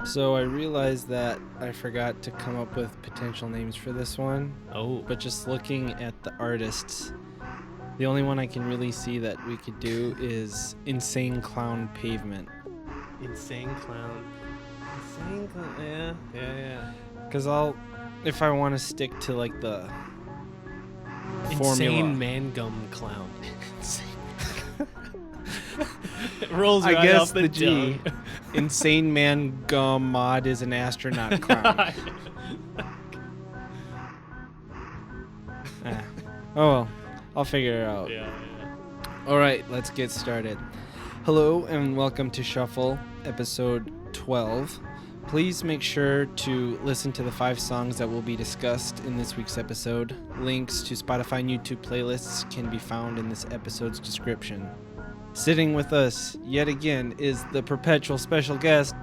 So I realized that I forgot to come up with potential names for this one. Oh. But just looking at the artists, the only one I can really see that we could do is Insane Clown Pavement. Insane Clown. Yeah. Because if I want to stick to like the Insane formula. Mangum Clown. It rolls right I guess off the G. tongue. Insane Mangum Mod is an astronaut clown. Oh well, I'll figure it out. Yeah. All right, let's get started. Hello and welcome to Shuffle, episode 12. Please make sure to listen to the 5 songs that will be discussed in this week's episode. Links to Spotify and YouTube playlists can be found in this episode's description. Sitting with us yet again is the perpetual special guest,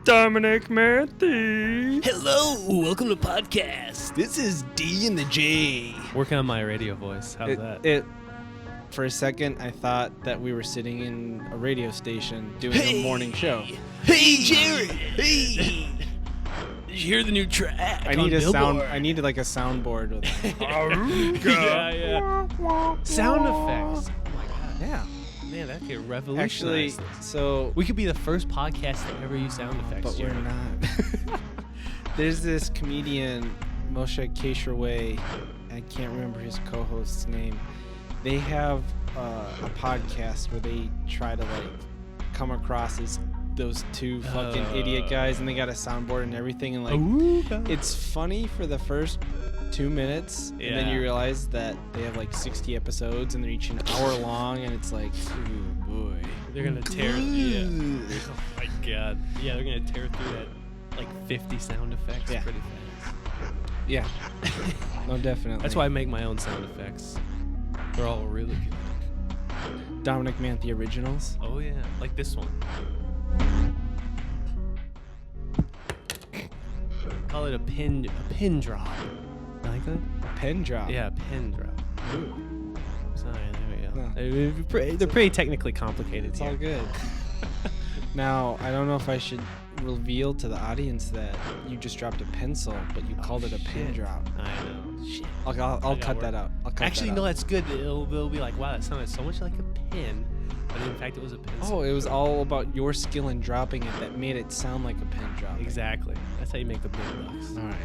Dominic Matthew. Hello, welcome to the podcast. This is D and the J. Working on my radio voice. How's that? For a second, I thought that we were sitting in a radio station doing a morning show. Hey, Jarid. Hey. Did you hear the new track? I needed like a soundboard with Yeah. Sound effects. Oh my god. Yeah. Man, that could revolutionize. Actually, so we could be the first podcast to ever use sound effects. but Jared. we're not. There's this comedian, Moshe Kasherway. I can't remember his co-host's name. They have a podcast where they try to like come across as those two fucking idiot guys, and they got a soundboard and everything, and like it's funny for the first 2 minutes, and then you realize that they have like 60 episodes and they're each an hour long, and it's like, oh boy, they're gonna tear. Yeah. Oh my god. Yeah, they're gonna tear through that like 50 sound effects pretty fast. Yeah. No, definitely. That's why I make my own sound effects. They're all really good. Dominic meant the originals. Oh yeah, like this one. Call it a pin drop. I like that? A pen drop. Yeah, pin drop. Ooh. Sorry, there we No. go. They're pretty technically complicated. It's here. all good. Now, I don't know if I should reveal to the audience that you just dropped a pencil, but you called it a pin drop. I know. Shit. I'll cut that out. Actually, no, that's good. They'll be like, wow, that sounded so much like a pin, but in fact, it was a pencil. Oh, it was all about your skill in dropping it that made it sound like a pin drop. Exactly. That's how you make the big bucks. All right.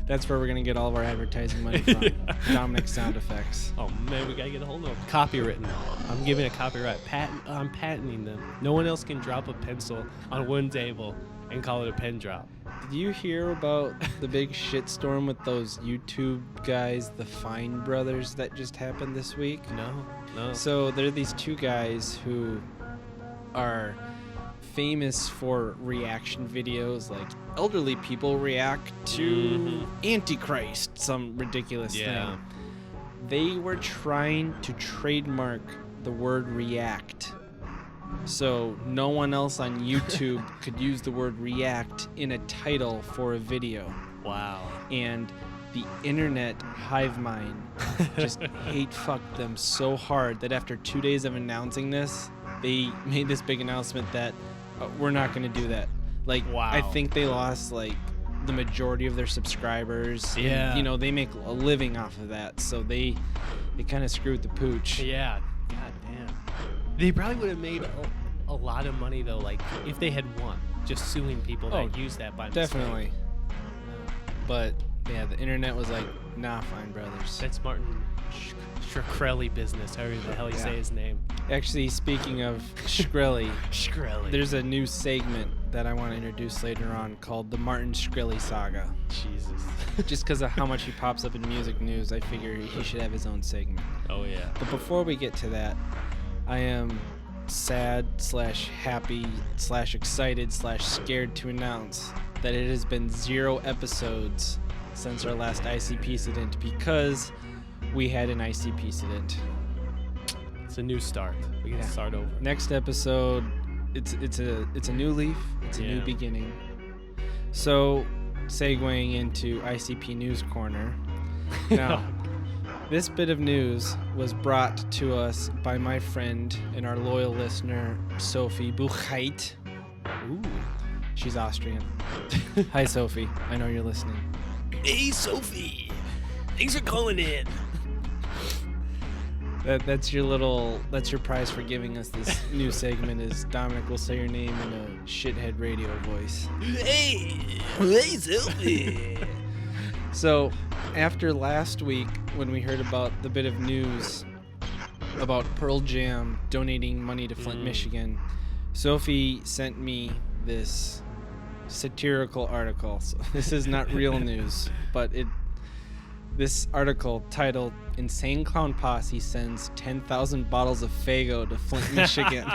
That's where we're going to get all of our advertising money from. Dominic sound effects. Oh, man, we got to get a hold of them. Copywritten. I'm giving a copyright. I'm patenting them. No one else can drop a pencil on one table and call it a pen drop. Did you hear about the big shitstorm with those YouTube guys, the Fine Brothers, that just happened this week? No. So there are these two guys who are famous for reaction videos, like elderly people react to Antichrist, some ridiculous thing. They were trying to trademark the word react, so no one else on YouTube could use the word react in a title for a video. Wow. And the internet hive mind just hate fucked them so hard that after 2 days of announcing this, they made this big announcement that we're not going to do that. Like, wow. I think they lost like the majority of their subscribers. Yeah. And, they make a living off of that, so they kind of screwed the pooch. Yeah. God damn. They probably would have made a lot of money though, like if they had won, just suing people that use that by mistake. Definitely. But yeah, the internet was like, nah, Fine Brothers. That's Martin Shkreli business, however the hell you say his name. Actually, speaking of Shkreli, there's a new segment that I want to introduce later on called the Martin Shkreli Saga. Jesus. Just because of how much he pops up in music news, I figure he should have his own segment. Oh yeah. But before we get to that, I am sad/happy/excited/scared to announce that it has been 0 episodes since our last ICP incident because we had an ICP incident. It's a new start. We can start over. Next episode, it's a new leaf. It's a new beginning. So, segueing into ICP News Corner. Now, this bit of news was brought to us by my friend and our loyal listener, Sophie Buchheit. Ooh. She's Austrian. Hi, Sophie. I know you're listening. Hey, Sophie. Thanks for calling in. That's your prize for giving us this new segment is Dominic will say your name in a shithead radio voice. Hey, Sophie. So, after last week when we heard about the bit of news about Pearl Jam donating money to Flint, Michigan, Sophie sent me this satirical article. So this is not real news, but this article titled "Insane Clown Posse Sends 10,000 Bottles of Faygo to Flint, Michigan."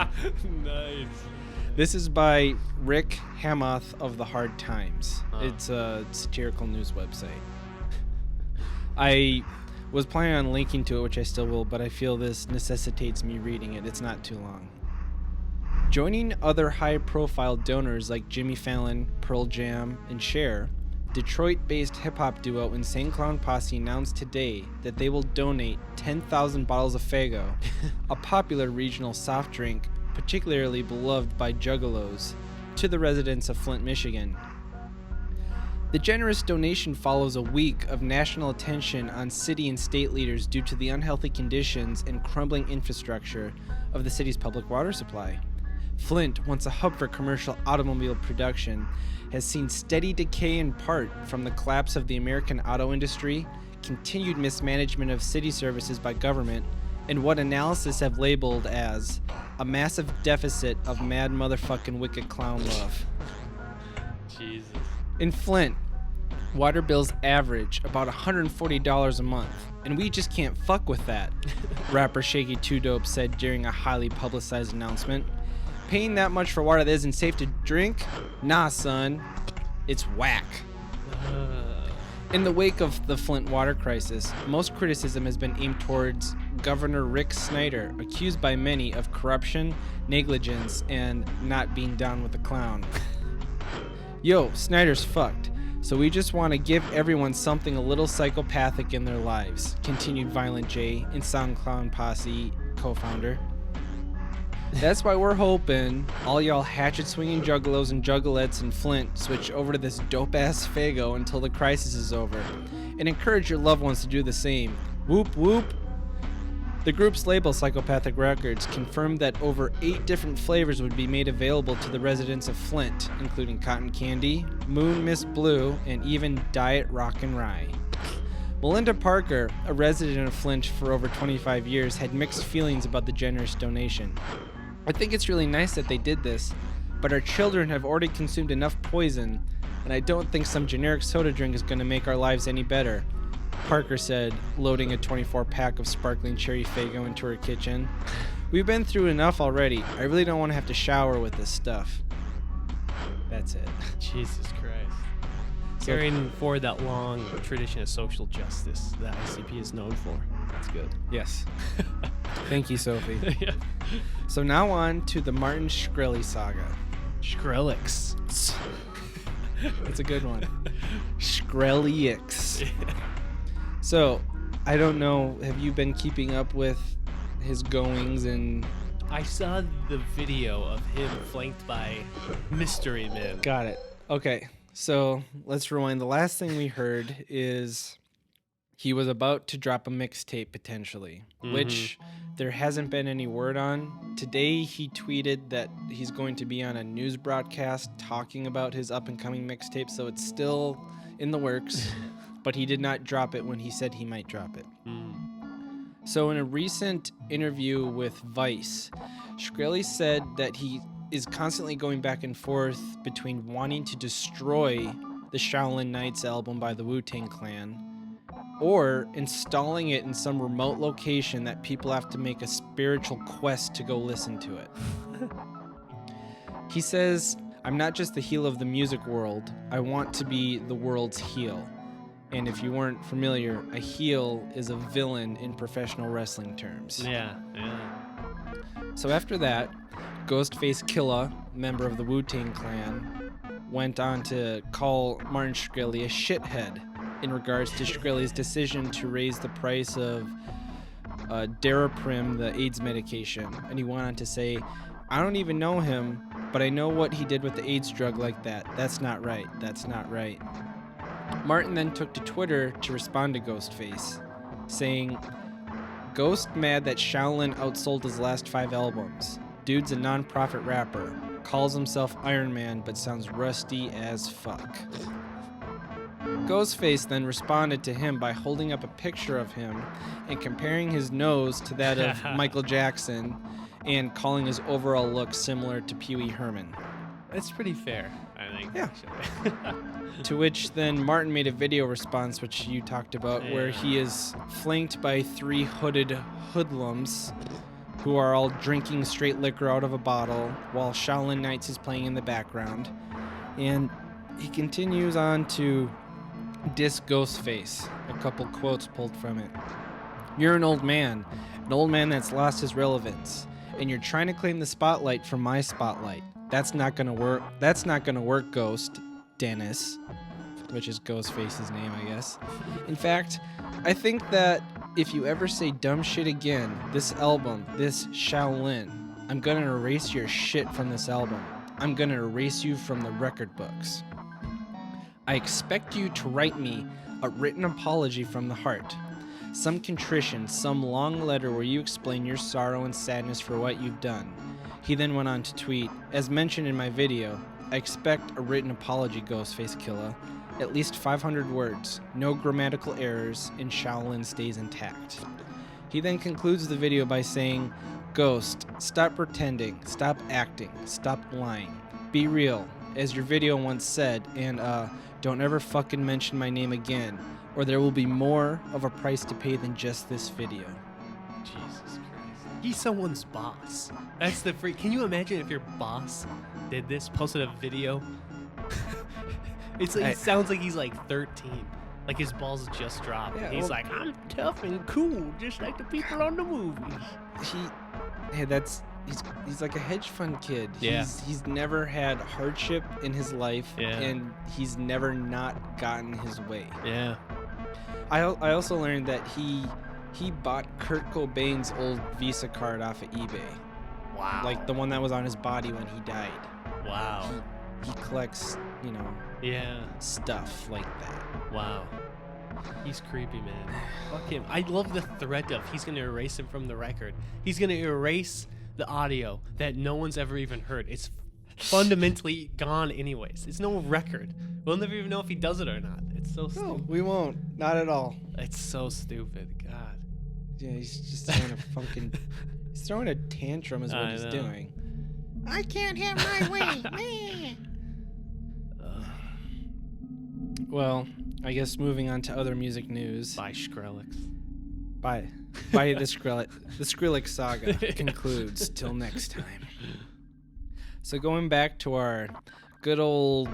Nice. This is by Rick Hamath of The Hard Times. It's a satirical news website. I was planning on linking to it, which I still will, but I feel this necessitates me reading it. It's not too long. Joining other high-profile donors like Jimmy Fallon, Pearl Jam, and Cher, Detroit-based hip-hop duo Insane Clown Posse announced today that they will donate 10,000 bottles of Faygo, a popular regional soft drink particularly beloved by juggalos, to the residents of Flint, Michigan. The generous donation follows a week of national attention on city and state leaders due to the unhealthy conditions and crumbling infrastructure of the city's public water supply. Flint, once a hub for commercial automobile production, has seen steady decay in part from the collapse of the American auto industry, continued mismanagement of city services by government, and what analysts have labeled as a massive deficit of mad motherfucking wicked clown love. Jesus. In Flint, water bills average about $140 a month, and we just can't fuck with that, rapper Shaky 2 Dope said during a highly publicized announcement. Paying that much for water that isn't safe to drink? Nah, son. It's whack. In the wake of the Flint water crisis, most criticism has been aimed towards Governor Rick Snyder, accused by many of corruption, negligence, and not being down with the clown. Yo, Snyder's fucked, so we just want to give everyone something a little psychopathic in their lives, continued Violent J, Insane Clown Posse co-founder. That's why we're hoping all y'all hatchet-swinging juggalos and juggalettes in Flint switch over to this dope-ass Faygo until the crisis is over, and encourage your loved ones to do the same. Whoop whoop. The group's label, Psychopathic Records, confirmed that over 8 different flavors would be made available to the residents of Flint, including Cotton Candy, Moon Miss Blue, and even Diet Rockin' Rye. Melinda Parker, a resident of Flint for over 25 years, had mixed feelings about the generous donation. I think it's really nice that they did this, but our children have already consumed enough poison, and I don't think some generic soda drink is going to make our lives any better, Parker said, loading a 24-pack of sparkling cherry Faygo into her kitchen. We've been through enough already. I really don't want to have to shower with this stuff. That's it. Jesus Christ. Carrying forward that long tradition of social justice that ICP is known for. That's good. Yes. Thank you, Sophie. Yeah. So now on to the Martin Shkreli saga. Skrillex. That's a good one. Shkreli-ix. So, I don't know, have you been keeping up with his goings and... I saw the video of him flanked by Mystery Men. Got it. Okay, so let's rewind. The last thing we heard is he was about to drop a mixtape potentially, which there hasn't been any word on. Today he tweeted that he's going to be on a news broadcast talking about his up-and-coming mixtape, so it's still in the works, but he did not drop it when he said he might drop it. So in a recent interview with Vice, Shkreli said that he is constantly going back and forth between wanting to destroy the Shaolin Nights album by the Wu-Tang Clan or installing it in some remote location that people have to make a spiritual quest to go listen to it. He says, "I'm not just the heel of the music world, I want to be the world's heel." And if you weren't familiar, a heel is a villain in professional wrestling terms. Yeah. So after that, Ghostface Killah, member of the Wu-Tang Clan, went on to call Martin Shkreli a shithead in regards to Shkreli's decision to raise the price of Daraprim, the AIDS medication. And he went on to say, I don't even know him, but I know what he did with the AIDS drug like that. That's not right. That's not right. Martin then took to Twitter to respond to Ghostface, saying, Ghost mad that Shaolin outsold his last 5 albums. Dude's a non-profit rapper. Calls himself Iron Man, but sounds rusty as fuck. Ghostface then responded to him by holding up a picture of him and comparing his nose to that of Michael Jackson and calling his overall look similar to Pee Wee Herman. That's pretty fair, I think. Yeah. To which then Martin made a video response, which you talked about, where he is flanked by 3 hooded hoodlums who are all drinking straight liquor out of a bottle while Shaolin Nights is playing in the background. And he continues on to diss Ghostface. A couple quotes pulled from it. You're an old man that's lost his relevance, and you're trying to claim the spotlight from my spotlight. That's not gonna work. That's not gonna work, Ghost. Dennis, which is Ghostface's name, I guess. In fact, I think that if you ever say dumb shit again, this album, this Shaolin, I'm gonna erase your shit from this album. I'm gonna erase you from the record books. I expect you to write me a written apology from the heart. Some contrition, some long letter where you explain your sorrow and sadness for what you've done. He then went on to tweet, as mentioned in my video, I expect a written apology, Ghostface Killer. At least 500 words, no grammatical errors, and Shaolin stays intact. He then concludes the video by saying, Ghost, stop pretending, stop acting, stop lying. Be real, as your video once said, and don't ever fucking mention my name again, or there will be more of a price to pay than just this video. Jesus Christ. He's someone's boss. That's the freak. Can you imagine if your boss did this, posted a video? It's like, it sounds like he's like 13. Like his balls just dropped. Yeah, he's like, I'm tough and cool, just like the people on the movies. He's like a hedge fund kid. Yeah. He's never had hardship in his life, and he's never not gotten his way. Yeah. I also learned that he bought Kurt Cobain's old Visa card off of eBay. Wow. Like the one that was on his body when he died. Wow. He collects, stuff like that. Wow. He's creepy, man. Fuck him. I love the threat of he's going to erase him from the record. He's going to erase the audio that no one's ever even heard. It's fundamentally gone anyways. It's no record. We'll never even know if he does it or not. It's so stupid. No, we won't. Not at all. It's so stupid. God. Yeah, he's just he's throwing a tantrum is what he's doing. I can't have my way. Well, I guess moving on to other music news. By Crawlusc. By the Skrillex saga concludes till next time. So going back to our good old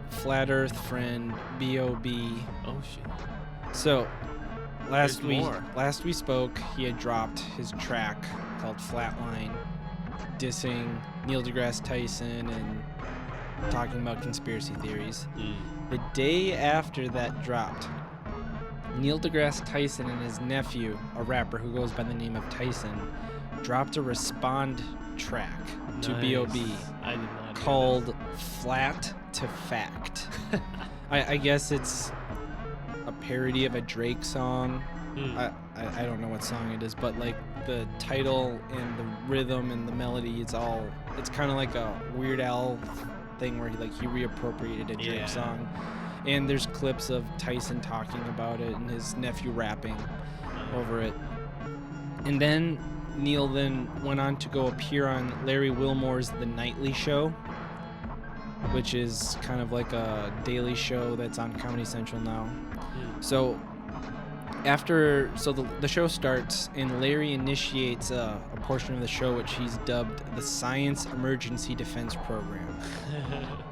flat Earth friend B.O.B. Oh shit. So last we spoke, he had dropped his track called Flatline, dissing Neil deGrasse Tyson and talking about conspiracy theories. The day after that dropped, Neil deGrasse Tyson and his nephew, a rapper who goes by the name of Tyson, dropped a respond track to B.O.B. I did not called Flat to Fact. I guess it's a parody of a Drake song. I don't know what song it is, but like the title and the rhythm and the melody, it's kind of like a Weird Al thing where he reappropriated a Drake song. And there's clips of Tyson talking about it and his nephew rapping over it. And then Neil then went on to go appear on Larry Wilmore's The Nightly Show, which is kind of like a daily show that's on Comedy Central now. So the show starts and Larry initiates a portion of the show which he's dubbed the Science Emergency Defense Program.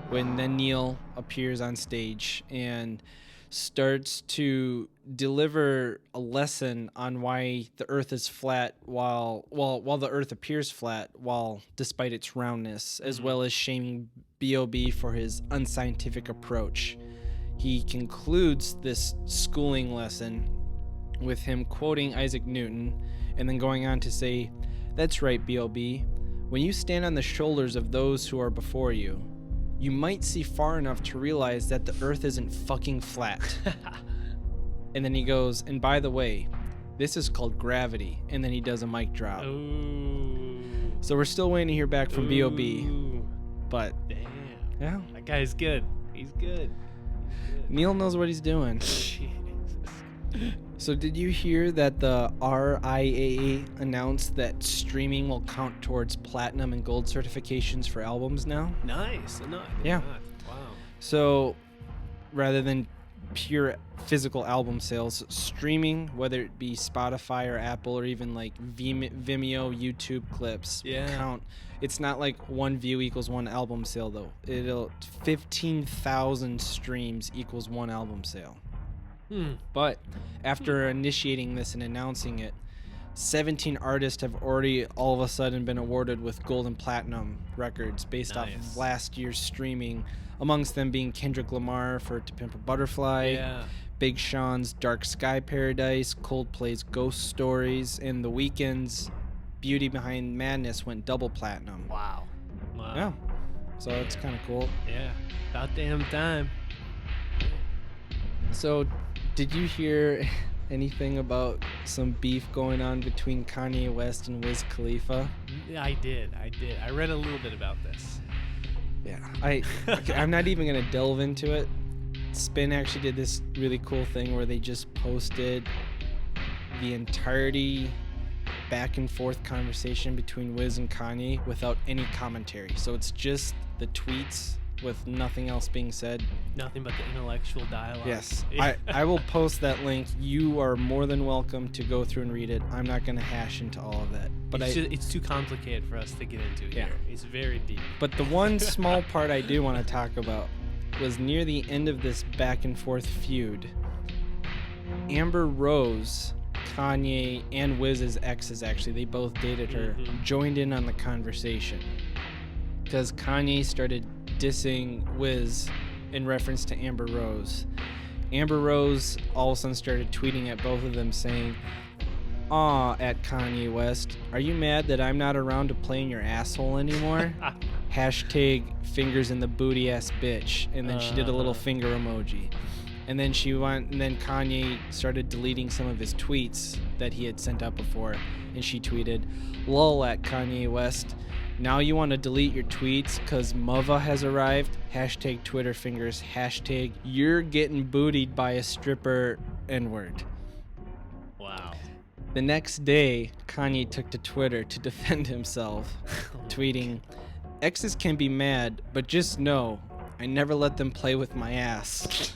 When then Neil appears on stage and starts to deliver a lesson on why the Earth is flat while the Earth appears flat despite its roundness, as well as shaming B.O.B. for his unscientific approach. He concludes this schooling lesson with him quoting Isaac Newton and then going on to say, "That's right, B.O.B. When you stand on the shoulders of those who are before you, you might see far enough to realize that the earth isn't fucking flat. And then he goes, and by the way, this is called gravity. And then he does a mic drop. Ooh. So we're still waiting to hear back from B.O.B. But, damn. Yeah. That guy's good. He's good. Neil knows what he's doing. Jesus. So did you hear that the RIAA announced that streaming will count towards platinum and gold certifications for albums now? Nice. No, I did Yeah. not. Wow. So rather than pure physical album sales, streaming, whether it be Spotify or Apple or even like Vimeo, YouTube clips, count. It's not like one view equals one album sale though. 15,000 streams equals one album sale. But after initiating this and announcing it, 17 artists have already all of a sudden been awarded with gold and platinum records based off of last year's streaming, amongst them being Kendrick Lamar for To Pimp a Butterfly, Big Sean's Dark Sky Paradise, Coldplay's Ghost Stories, and The Weeknd's Beauty Behind Madness went double platinum. Wow. Yeah. So it's kind of cool. Yeah. About damn time. So, did you hear anything about some beef going on between Kanye West and Wiz Khalifa? I did. I read a little bit about this. Yeah. I'm not even going to delve into it. Spin actually did this really cool thing where they just posted the entirety back and forth conversation between Wiz and Kanye without any commentary. So it's just the tweets with nothing else being said. Nothing but the intellectual dialogue. Yes. I will post that link. You are more than welcome to go through and read it. I'm not going to hash into all of that. But it's too complicated for us to get into here. It's very deep. But the one small part I do want to talk about was near the end of this back and forth feud. Amber Rose, Kanye, and Wiz's exes, actually, they both dated her, joined in on the conversation. Because Kanye started dissing Wiz in reference to Amber Rose. Amber Rose all of a sudden started tweeting at both of them saying, "Aw, at Kanye West, are you mad that I'm not around to play in your asshole anymore? Hashtag fingers in the booty ass bitch." And then she did a little finger emoji. And then Kanye started deleting some of his tweets that he had sent out before. And she tweeted, "Lol at Kanye West. Now you want to delete your tweets because Mova has arrived? Hashtag Twitter fingers. Hashtag you're getting bootied by a stripper N-word." Wow. The next day, Kanye took to Twitter to defend himself, tweeting, "Exes can be mad, but just know, I never let them play with my ass.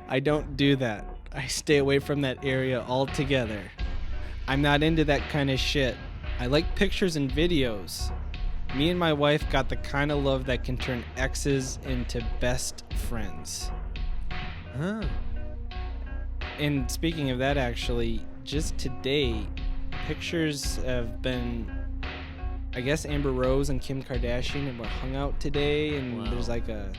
I don't do that. I stay away from that area altogether. I'm not into that kind of shit. I like pictures and videos. Me and my wife got the kind of love that can turn exes into best friends." And speaking of that, actually, just today, pictures have been, I guess Amber Rose and Kim Kardashian were hung out today, and there's like a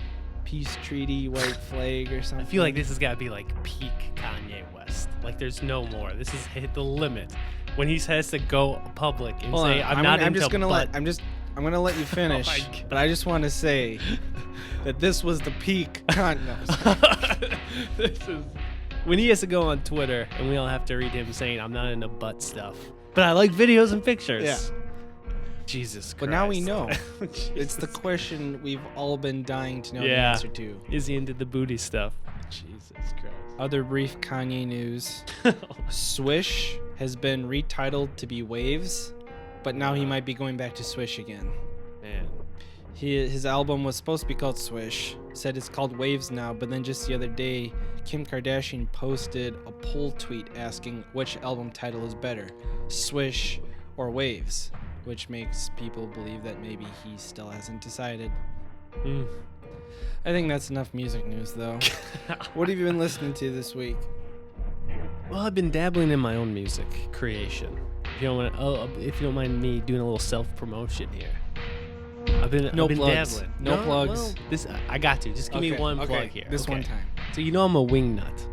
peace treaty, white flag or something. I feel like this has got to be like peak Kanye West. Like there's no more. This has hit the limit. When he has to go public and say, "I'm not into butt." I'm gonna let you finish, but I just want to say that this was the peak. This is when he has to go on Twitter and we all have to read him saying, "I'm not into butt stuff, but I like videos and pictures." Yeah. Jesus Christ. But now we know. It's the question we've all been dying to know the answer to. Is he into the booty stuff? Jesus Christ. Other brief Kanye news. Swish has been retitled to be Waves, but now he might be going back to Swish again. Man. His album was supposed to be called Swish. Said it's called Waves now, but then just the other day, Kim Kardashian posted a poll tweet asking which album title is better, Swish or Waves, which makes people believe that maybe he still hasn't decided. I think that's enough music news, though. What have you been listening to this week? Well, I've been dabbling in my own music creation. If you don't mind me doing a little self-promotion here. I've been plugs. dabbling. No plugs. Well, I got to. Just give me one plug here. This one time. So you know I'm a wing nut,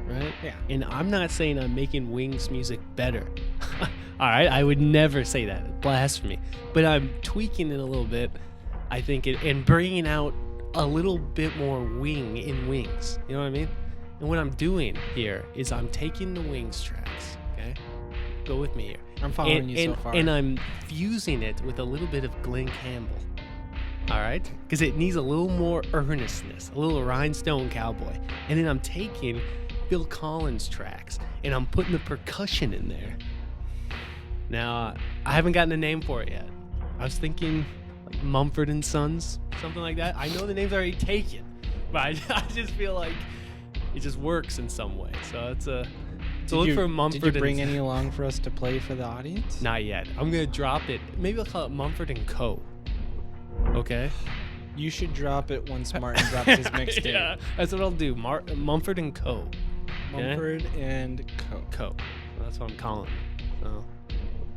right? Yeah. And I'm not saying I'm making Wings music better. All right, I would never say that. Blasphemy. But I'm tweaking it a little bit, I think, and bringing out a little bit more wing in Wings. You know what I mean? And what I'm doing here is I'm taking the Wings tracks, okay? Go with me here. I'm following you so far. And I'm fusing it with a little bit of Glenn Campbell. All right? Because it needs a little more earnestness, a little rhinestone cowboy. And then I'm taking Phil Collins tracks, and I'm putting the percussion in there. Now, I haven't gotten a name for it yet. I was thinking like Mumford and Sons, something like that. I know the name's already taken, but I just feel like it just works in some way. So it's a... So look for Mumford. Did you bring any along for us to play for the audience? Not yet. I'm going to drop it. Maybe I'll call it Mumford and Co. Okay? You should drop it once Martin drops his mixtape. Yeah, that's what I'll do. Mumford and Co. Mumford and Co. That's what I'm calling it. So...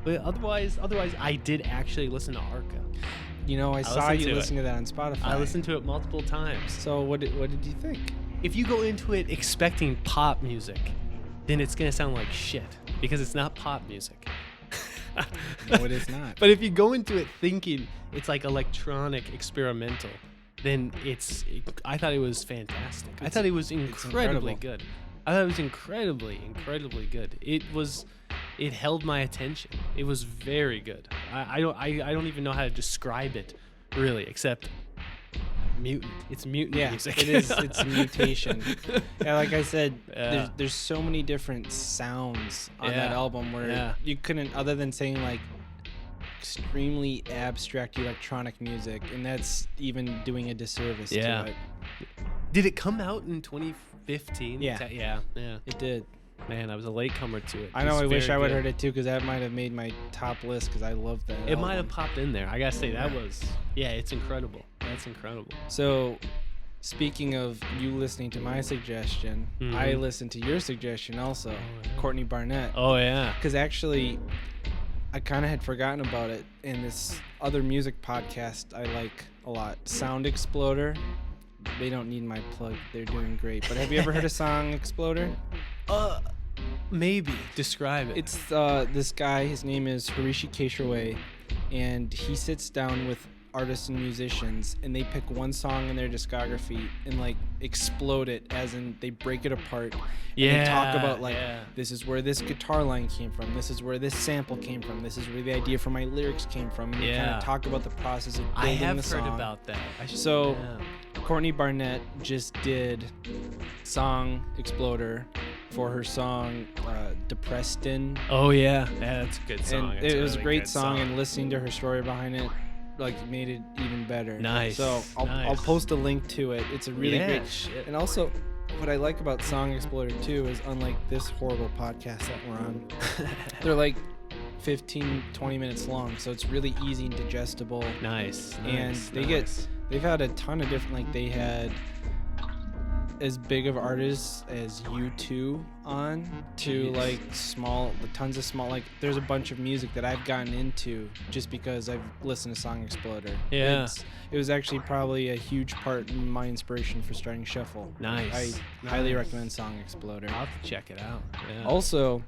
But otherwise, I did actually listen to Arca. You know, I saw you listen to that on Spotify. I listened to it multiple times. So what did you think? If you go into it expecting pop music, then it's going to sound like shit because it's not pop music. No, it is not. But if you go into it thinking it's like electronic experimental, then I thought it was fantastic. I thought it was incredibly good. I thought it was incredibly good. It held my attention. It was very good. I don't even know how to describe it, really, except mutant. It's mutant music. It is. It's mutation. Yeah, like I said, there's so many different sounds on that album where you couldn't, other than saying like extremely abstract electronic music, and that's even doing a disservice to it. Did it come out in 2015? Yeah. It did. Man, I was a latecomer to it. I know. I wish I would have heard it too, because that might have made my top list. Because I love that. It might have popped in there. I gotta say that was. Yeah, it's incredible. That's incredible. So, speaking of you listening to my suggestion, I listened to your suggestion also, Courtney Barnett. Oh yeah. Because actually, I kind of had forgotten about it in this other music podcast I like a lot, Sound Exploder. They don't need my plug. They're doing great. But have you ever heard of Song Exploder? Maybe. Describe it. It's this guy. His name is Harishi Keshaway, and he sits down with artists and musicians, and they pick one song in their discography and like explode it, as in they break it apart. And they talk about like this is where this guitar line came from. This is where this sample came from. This is where the idea for my lyrics came from. And they kind of talk about the process of building the song. I have heard about that. Courtney Barnett just did Song Exploder for her song Depressed-In. Oh yeah, that's a good song. And it was a great song, and listening to her story behind it like made it even better. Nice. So I'll post a link to it. It's a really great shit. And also, what I like about Song Exploder too is, unlike this horrible podcast that we're on, they're like 15-20 minutes long, so it's really easy and digestible. Nice. And they've had a ton of different, like they had as big of artists as U2 on to like tons of small, like there's a bunch of music that I've gotten into just because I've listened to Song Exploder. Yeah. It was actually probably a huge part in my inspiration for starting Shuffle. Nice. I highly recommend Song Exploder. I'll have to check it out. Yeah. Also,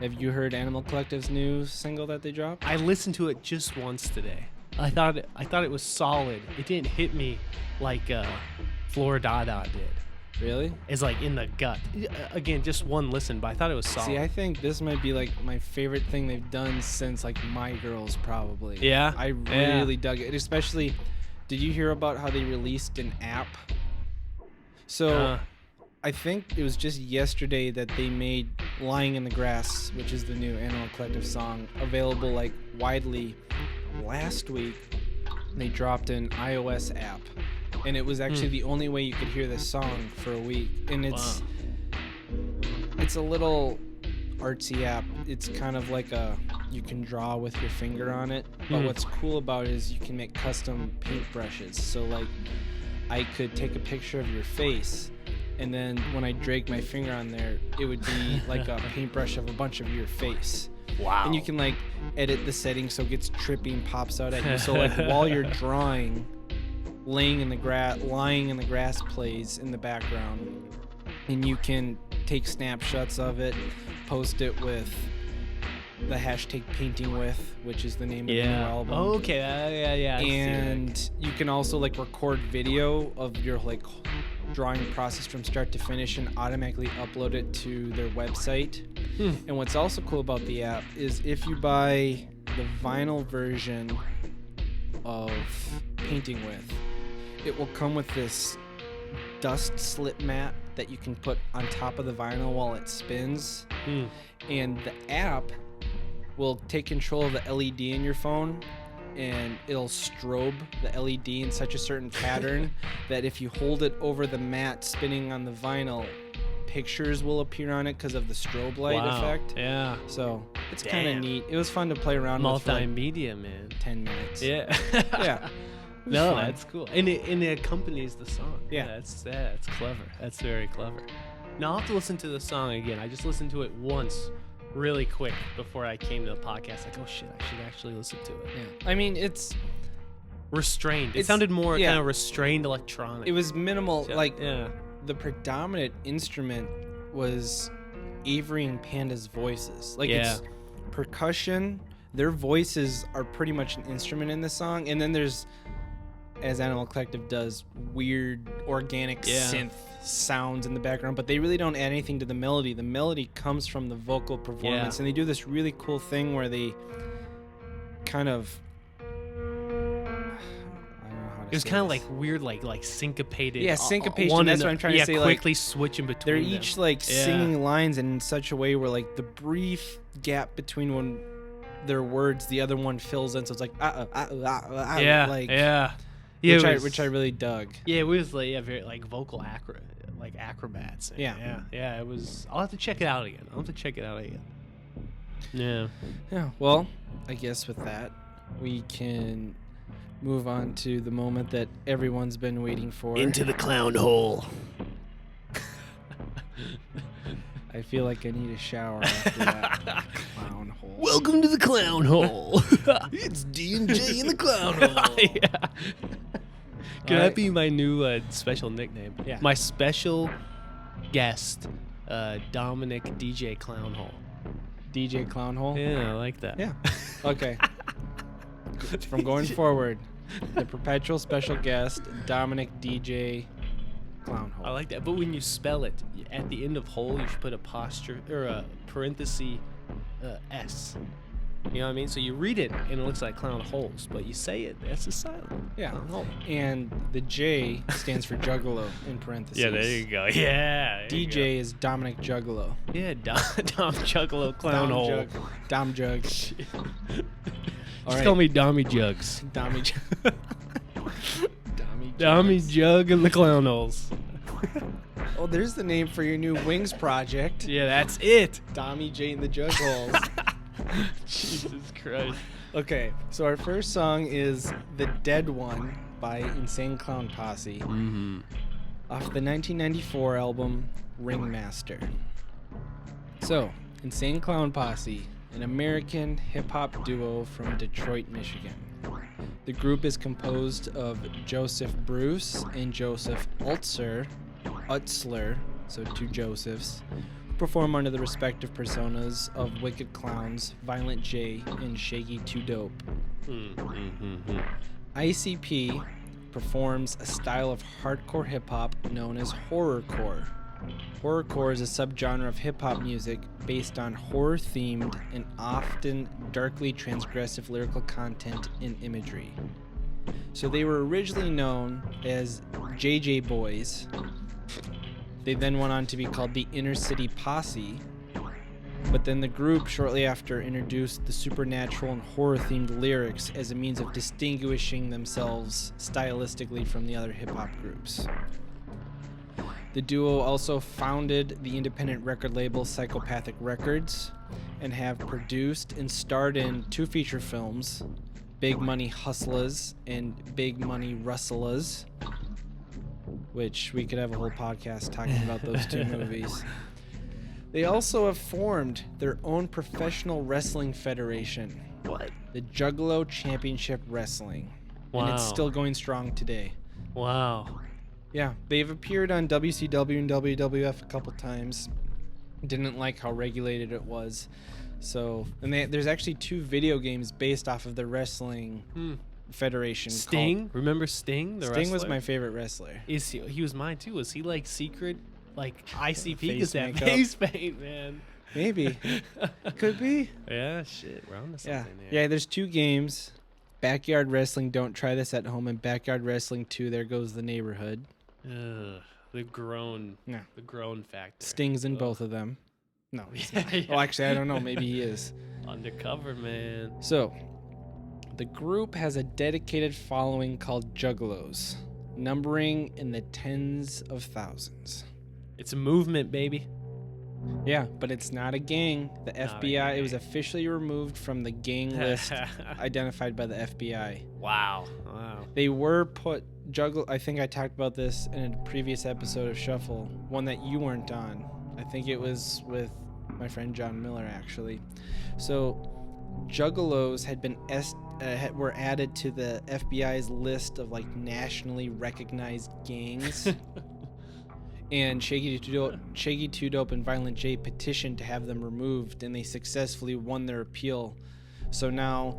have you heard Animal Collective's new single that they dropped? I listened to it just once today. I thought it was solid. It didn't hit me like Floridada did. Really? It's like in the gut. Again, just one listen, but I thought it was solid. See, I think this might be like my favorite thing they've done since like My Girls, probably. Yeah. I really dug it. Especially, did you hear about how they released an app? So, I think it was just yesterday that they made Lying in the Grass, which is the new Animal Collective song, available like widely. Last week, they dropped an iOS app, and it was actually the only way you could hear this song for a week. And it's a little artsy app. It's kind of like you can draw with your finger on it, but what's cool about it is you can make custom paintbrushes. So like I could take a picture of your face, and then when I drag my finger on there, it would be like a paintbrush of a bunch of your face. Wow. And you can like edit the settings so it gets trippy and pops out at you. So like while you're drawing, Lying in the Grass plays in the background, and you can take snapshots of it, post it with the hashtag painting with, which is the name of the new album. Oh, okay. Yeah. And you can also like record video of your like drawing process from start to finish and automatically upload it to their website. And what's also cool about the app is if you buy the vinyl version of Painting With, it will come with this dust slip mat that you can put on top of the vinyl while it spins. And the app will take control of the LED in your phone, and it'll strobe the LED in such a certain pattern that if you hold it over the mat spinning on the vinyl, pictures will appear on it because of the strobe light effect. Yeah. So it's kind of neat. It was fun to play around with for like multimedia, man. 10 minutes. Yeah. Yeah. No, fun. that's cool. And it accompanies the song. Yeah. That's clever. That's very clever. Now I'll have to listen to the song again. I just listened to it once really quick before I came to the podcast. Like, oh shit, I should actually listen to it. Yeah. I mean, it's Restrained. It sounded more kind of restrained electronic. It was minimal. Yeah. Like, the predominant instrument was Avery and Panda's voices. Like, it's percussion. Their voices are pretty much an instrument in the song. And then there's, as Animal Collective does, weird organic synth sounds in the background, but they really don't add anything to the melody. The melody comes from the vocal performance, and they do this really cool thing where they kind of, I don't know how to It was say kind of this. like weird, like syncopated. Yeah, syncopation. That's what I'm trying to say. Quickly like, switching between. they're them. each like singing lines in such a way where like the brief gap between when their words, the other one fills in. So it's like which I really dug. Yeah, it was like very like vocal acrobats. And yeah. It was. I'll have to check it out again. Yeah. Yeah. Well, I guess with that, we can move on to the moment that everyone's been waiting for. Into the Clownhole. I feel like I need a shower after that. Clownhole. Welcome to the Clownhole. It's D&J in the Clownhole. Yeah. Can that be my new special nickname? Yeah. My special guest, Dominic DJ Clownhole. DJ Clownhole? Yeah, I like that. Yeah. Okay. From going forward, the perpetual special guest, Dominic DJ Clownhole. I like that. But when you spell it, at the end of hole, you should put a parenthesis S. You know what I mean? So you read it, and it looks like clown holes, but you say it, that's a silent. Yeah. Clownhole. And the J stands for Juggalo in parentheses. Yeah, there you go. Yeah. DJ is Dominic Juggalo. Yeah, Dom Juggalo Clownhole. Dom Jug. Just All right. call me Dommy Juggs. Dommy Jug and the Clownholes. Oh, there's the name for your new Wings project. Yeah, that's it. Dommy J and the Jugholes. Jesus Christ. Okay, so our first song is The Dead One by Insane Clown Posse off the 1994 album Ringmaster. So, Insane Clown Posse, an American hip-hop duo from Detroit, Michigan. The group is composed of Joseph Bruce and Joseph Utzler, so two Josephs, who perform under the respective personas of Wicked Clowns, Violent J, and Shaggy 2 Dope. ICP performs a style of hardcore hip-hop known as horrorcore. Horrorcore is a subgenre of hip-hop music based on horror-themed and often darkly transgressive lyrical content and imagery. So they were originally known as JJ Boys. They then went on to be called the Inner City Posse, but then the group shortly after introduced the supernatural and horror-themed lyrics as a means of distinguishing themselves stylistically from the other hip-hop groups. The duo also founded the independent record label Psychopathic Records and have produced and starred in 2 feature films, Big Money Hustlers and Big Money Rustlers, which we could have a whole podcast talking about those 2 movies. They also have formed their own professional wrestling federation. What? The Juggalo Championship Wrestling. Wow. And it's still going strong today. Wow. Yeah, they've appeared on WCW and WWF a couple times. Didn't like how regulated it was. So, and there's actually 2 video games based off of the wrestling federation. Sting, remember Sting? The Sting was wrestler? my favorite wrestler. He was mine too. Was he like secret, like ICP? Face Because that makeup. face paint, man. Maybe. Could be. Yeah, shit. We're on to something here. Yeah, there's 2 games. Backyard Wrestling, Don't Try This at Home, and Backyard Wrestling 2, There Goes the Neighborhood. Ugh, the groan factor. Sting's in Ugh. both of them. No, he's not. Yeah. Well, actually, I don't know. Maybe he is. Undercover, man. So, the group has a dedicated following called Juggalos, numbering in the tens of thousands. It's a movement, baby. Yeah, but it's not a gang. The Not a FBI, it was gang. officially removed from the gang list identified by the FBI. Wow. They were put I think I talked about this in a previous episode of Shuffle, one that you weren't on. I think it was with my friend John Miller, actually. So Juggalos had been were added to the FBI's list of like nationally recognized gangs. And Shaggy 2 Dope and Violent J petitioned to have them removed, and they successfully won their appeal. So now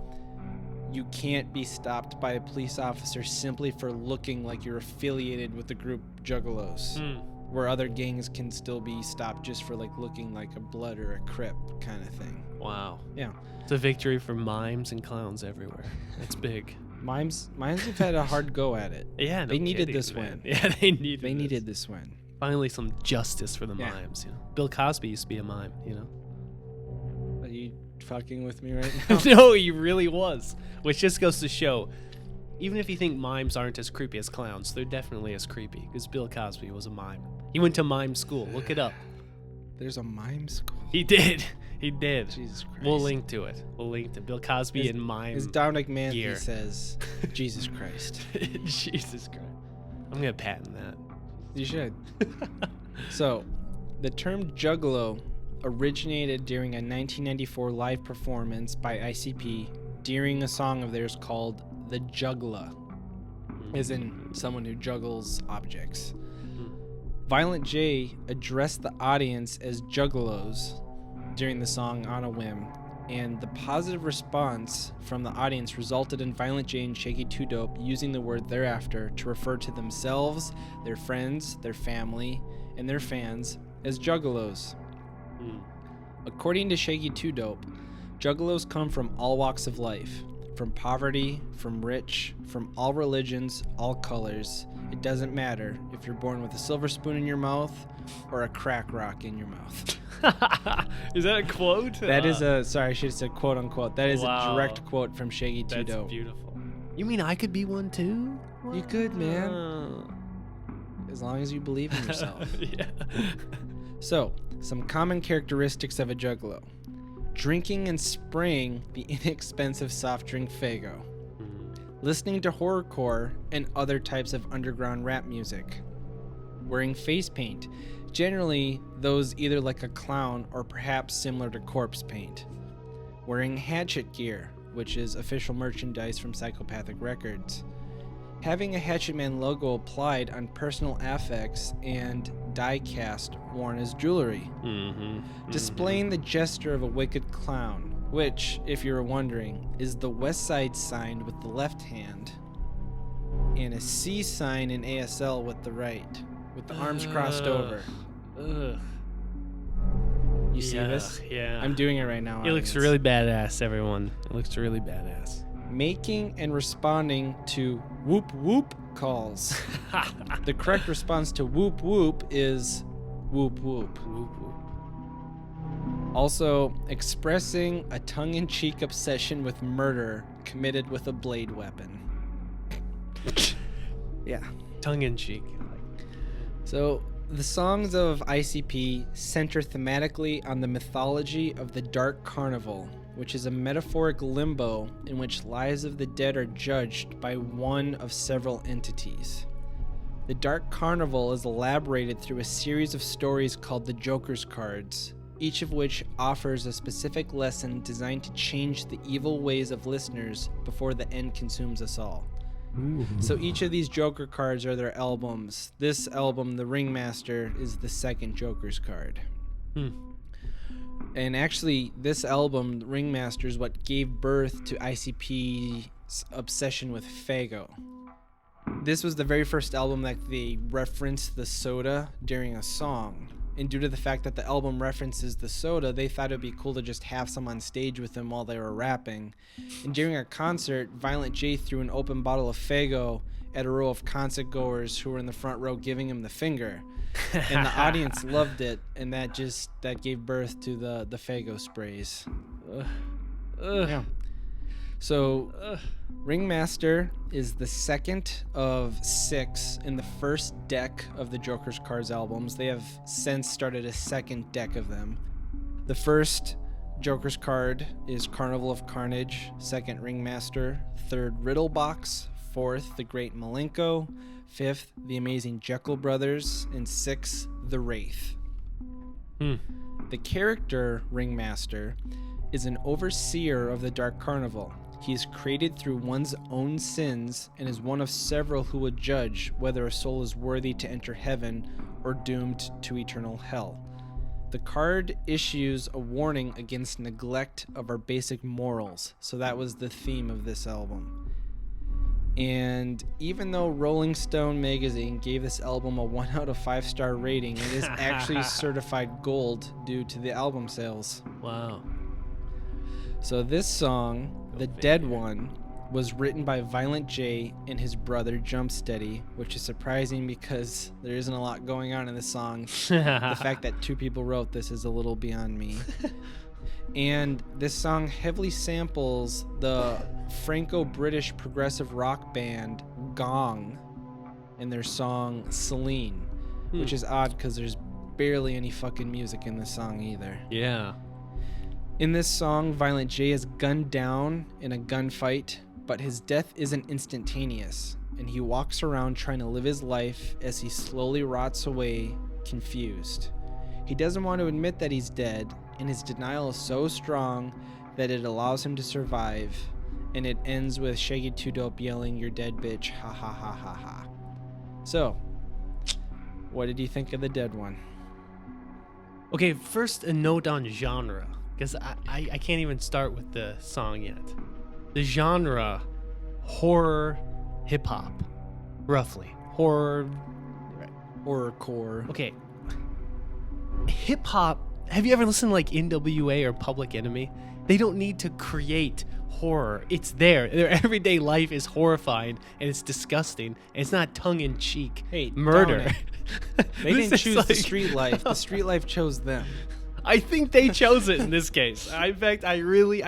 you can't be stopped by a police officer simply for looking like you're affiliated with the group Juggalos, where other gangs can still be stopped just for like looking like a Blood or a Crip kind of thing. Wow. Yeah. It's a victory for mimes and clowns everywhere. It's big. Mimes have had a hard go at it. Yeah, no they needed kidding, this man. win. Yeah, they needed this win. Finally, some justice for the Yeah. mimes. You know, Bill Cosby used to be a mime. You know. Are you fucking with me right now? No, he really was. Which just goes to show, even if you think mimes aren't as creepy as clowns, they're definitely as creepy. Because Bill Cosby was a mime. He went to mime school. Look it up. There's a mime school. He did. He did. Jesus Christ. We'll link to it. We'll link to Bill Cosby and mime. As Dominic Manthey gear. says, Jesus Christ. Jesus Christ. I'm gonna patent that. You should. So, the term Juggalo originated during a 1994 live performance by ICP during a song of theirs called The Juggler, as in someone who juggles objects. Violent J addressed the audience as juggalos during the song On a Whim, and the positive response from the audience resulted in Violent J and Shaggy 2 Dope using the word thereafter to refer to themselves, their friends, their family, and their fans as juggalos. According to Shaggy 2 Dope, juggalos come from all walks of life, from poverty, from rich, from all religions, all colors. It doesn't matter if you're born with a silver spoon in your mouth or a crack rock in your mouth. Is that a quote? That is a, sorry, I should have said quote unquote. That is Wow. a direct quote from Shaggy 2 That's Dope. beautiful. You mean I could be one too? You could, man. Wow. As long as you believe in yourself. Yeah. So, some common characteristics of a juggalo. Drinking and spraying the inexpensive soft drink Faygo. Listening to horrorcore and other types of underground rap music. Wearing face paint, generally those either like a clown or perhaps similar to corpse paint. Wearing hatchet gear, which is official merchandise from Psychopathic Records. Having a Hatchet Man logo applied on personal affects and die cast worn as jewelry. Displaying the gesture of a wicked clown, which, if you were wondering, is the West Side sign with the left hand and a C sign in ASL with the right, with the arms crossed over. Ugh. You see this? Yeah. I'm doing it right now. It looks audience. really badass, everyone. It looks really badass. Making and responding to whoop whoop calls. The correct response to whoop whoop is whoop whoop. Whoop, whoop. Also, expressing a tongue-in-cheek obsession with murder committed with a blade weapon. Yeah. Tongue in cheek. So, the songs of ICP center thematically on the mythology of the Dark Carnival, which is a metaphoric limbo in which lives of the dead are judged by one of several entities. The Dark Carnival is elaborated through a series of stories called the Joker's Cards, each of which offers a specific lesson designed to change the evil ways of listeners before the end consumes us all. So each of these Joker cards are their albums. This album, The Ringmaster, is the second Joker's card. And actually, this album, Ringmaster, is what gave birth to ICP's obsession with Faygo. This was the very first album that they referenced the soda during a song. And due to the fact that the album references the soda, they thought it would be cool to just have some on stage with them while they were rapping. And during a concert, Violent J threw an open bottle of Faygo at a row of concert goers who were in the front row giving him the finger. And the audience loved it, and that gave birth to the Faygo sprays. Yeah. So, Ringmaster is the second of 6 in the first deck of the Joker's Cards albums. They have since started a second deck of them. The first Joker's card is Carnival of Carnage, second Ringmaster, third Riddle Box, fourth The Great Malenko, fifth The Amazing Jekyll Brothers, and sixth The Wraith. The character Ringmaster is an overseer of the Dark Carnival. He is created through one's own sins and is one of several who would judge whether a soul is worthy to enter heaven or doomed to eternal hell. The card issues a warning against neglect of our basic morals, so that was the theme of this album. And even though Rolling Stone magazine gave this album a 1 out of 5 star rating, it is actually certified gold due to the album sales. Wow. So this song, The Dead One, was written by Violent J and his brother Jumpsteady, which is surprising because there isn't a lot going on in this song. The fact that 2 people wrote this is a little beyond me. And this song heavily samples the Franco-British progressive rock band Gong and their song Celine, which is odd because there's barely any fucking music in this song either. Yeah. In this song, Violent J is gunned down in a gunfight, but his death isn't instantaneous, and he walks around trying to live his life as he slowly rots away, confused. He doesn't want to admit that he's dead, and his denial is so strong that it allows him to survive, and it ends with Shaggy 2 Dope yelling, "You're dead, bitch, ha ha ha ha ha." So, what did you think of The Dead One? Okay, first a note on genre, because I can't even start with the song yet. The genre, horror, hip-hop, roughly. Horror... Horrorcore. Okay. Hip-hop, have you ever listened to like NWA or Public Enemy? They don't need to create horror. It's there. Their everyday life is horrifying, and it's disgusting, and it's not tongue-in-cheek. Hey, murder. They didn't choose the street life. The street life chose them. I think they chose it in this case. In fact, I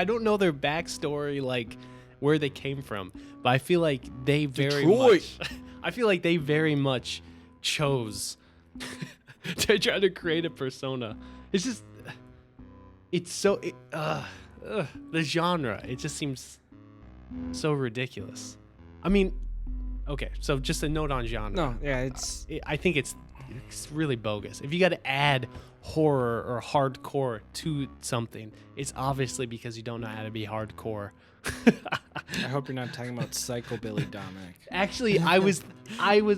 don't know their backstory, like where they came from, but I feel like they very much chose to try to create a persona. It's just, the genre, it just seems so ridiculous. I mean, okay, so just a note on genre. No, yeah, I think it's really bogus. If you got to add horror or hardcore to something, it's obviously because you don't know how to be hardcore. I hope you're not talking about Psychobilly, Dominic. Actually, I was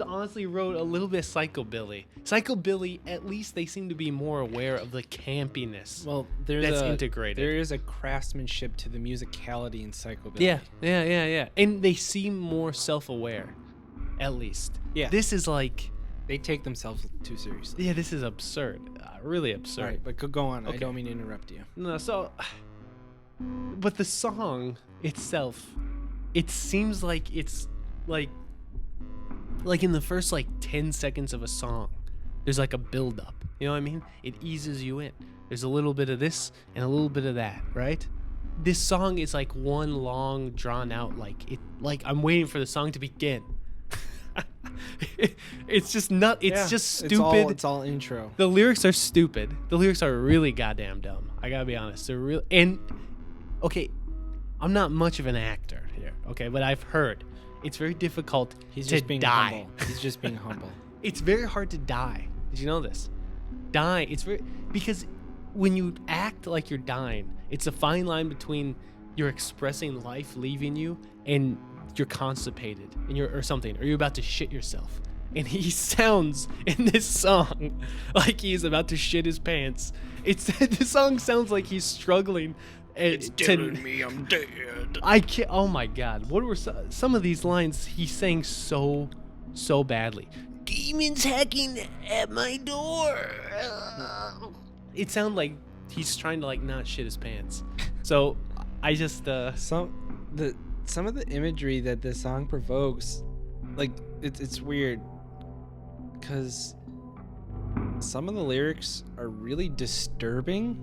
honestly wrote a little bit Psychobilly. Psychobilly, at least they seem to be more aware of the campiness. Well, that's integrated. There is a craftsmanship to the musicality in Psychobilly. Yeah. And they seem more self-aware, at least. Yeah. This is like... They take themselves too seriously. Yeah, this is absurd. Really absurd. All right, but go on. Okay. I don't mean to interrupt you. No, so... But the song itself, it seems like it's like in the first like 10 seconds of a song, there's like a build up. You know what I mean? It eases you in. There's a little bit of this and a little bit of that, right? This song is like one long drawn out, like I'm waiting for the song to begin. It's just just stupid. It's all intro. The lyrics are stupid. The lyrics are really goddamn dumb. I gotta be honest. They're real. And okay, I'm not much of an actor here. Okay, but I've heard it's very difficult to die. Humble. He's just being humble. It's very hard to die. Did you know this? Die. Because when you act like you're dying, it's a fine line between you're expressing life leaving you and you're constipated and or something, or you're about to shit yourself. and he sounds in this song like he's about to shit his pants. The song sounds like he's struggling. It's telling me I'm dead. I can't. Oh my God! What were some of these lines he sang so badly? Demons hacking at my door. It sounded like he's trying to like not shit his pants. So I just some of the imagery that this song provokes, like it's weird, because some of the lyrics are really disturbing.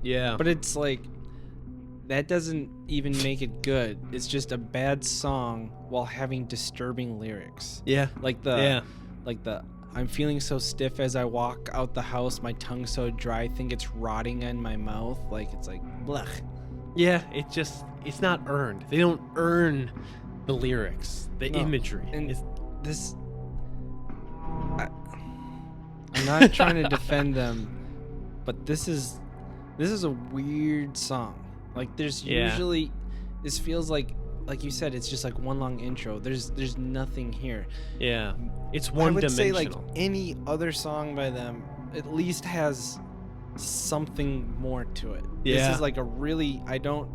Yeah. But it's like, that doesn't even make it good. It's just a bad song while having disturbing lyrics. Yeah. Like the I'm feeling so stiff as I walk out the house, my tongue so dry, I think it's rotting in my mouth. Like, it's like, blech. Yeah, it's not earned. They don't earn the lyrics, the imagery. And I'm not trying to defend them, but this is a weird song. Like, there's usually, this feels like you said, it's just like one long intro. There's nothing here. Yeah, it's one dimensional. I would say, like, any other song by them at least has something more to it. Yeah. This is like a really, I don't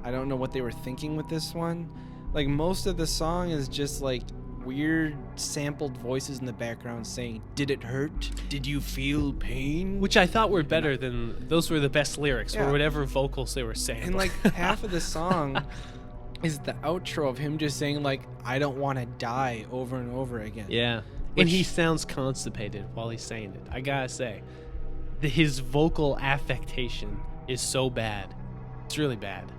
know what they were thinking with this one. Like, most of the song is just like weird sampled voices in the background saying, "Did it hurt? Did you feel pain?" Which I thought were better than, those were the best lyrics, Yeah. or whatever vocals they were saying. And like half of the song is the outro of him just saying, like, "I don't want to die," over and over again. Yeah. And he sounds constipated while he's saying it. I gotta say, his vocal affectation is so bad. It's really bad.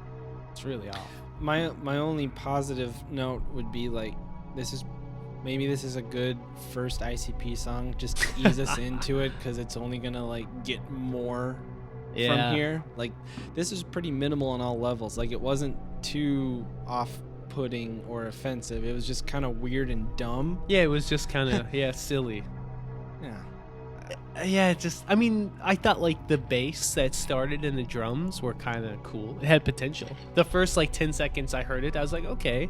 It's really off. My only positive note would be, like, this is a good first ICP song, just to ease us into it, because it's only gonna like get more from here. Like, this is pretty minimal on all levels. Like, it wasn't too off-putting or offensive. It was just kind of weird and dumb. Yeah, it was just kind of silly. Yeah. Yeah, I mean, I thought like the bass that started and the drums were kind of cool. It had potential. The first like 10 seconds I heard it, I was like, okay.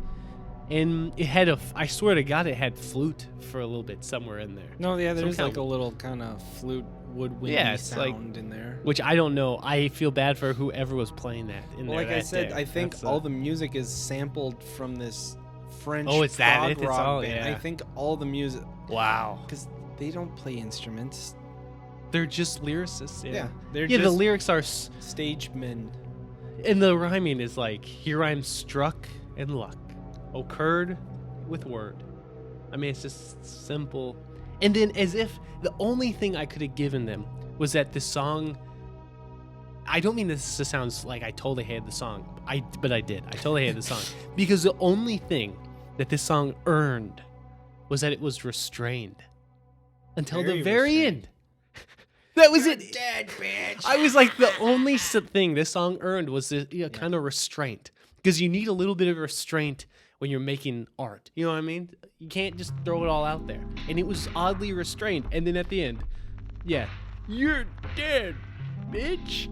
And it had I swear to God, it had flute for a little bit somewhere in there. No, yeah, there's like a little kind of flute woodwindy sound in there. Which I don't know. I feel bad for whoever was playing that in there. Like I said, I think all the music is sampled from this French prog rock band. I think all the music. Wow. Because they don't play instruments. They're just lyricists. Yeah, they're just the lyrics are stage men. And the rhyming is like, "Here I'm struck in luck, occurred with word." I mean, it's just simple. And then, as if the only thing I could have given them was that this song, I don't mean this to sound like I totally hated the song, but I did. I totally hated the song. Because the only thing that this song earned was that it was restrained. Until the very end. That was it. Dead, bitch. I was like, the only thing this song earned was this kind of restraint. Because you need a little bit of restraint when you're making art. You know what I mean? You can't just throw it all out there. And it was oddly restrained. And then at the end, you're dead, bitch.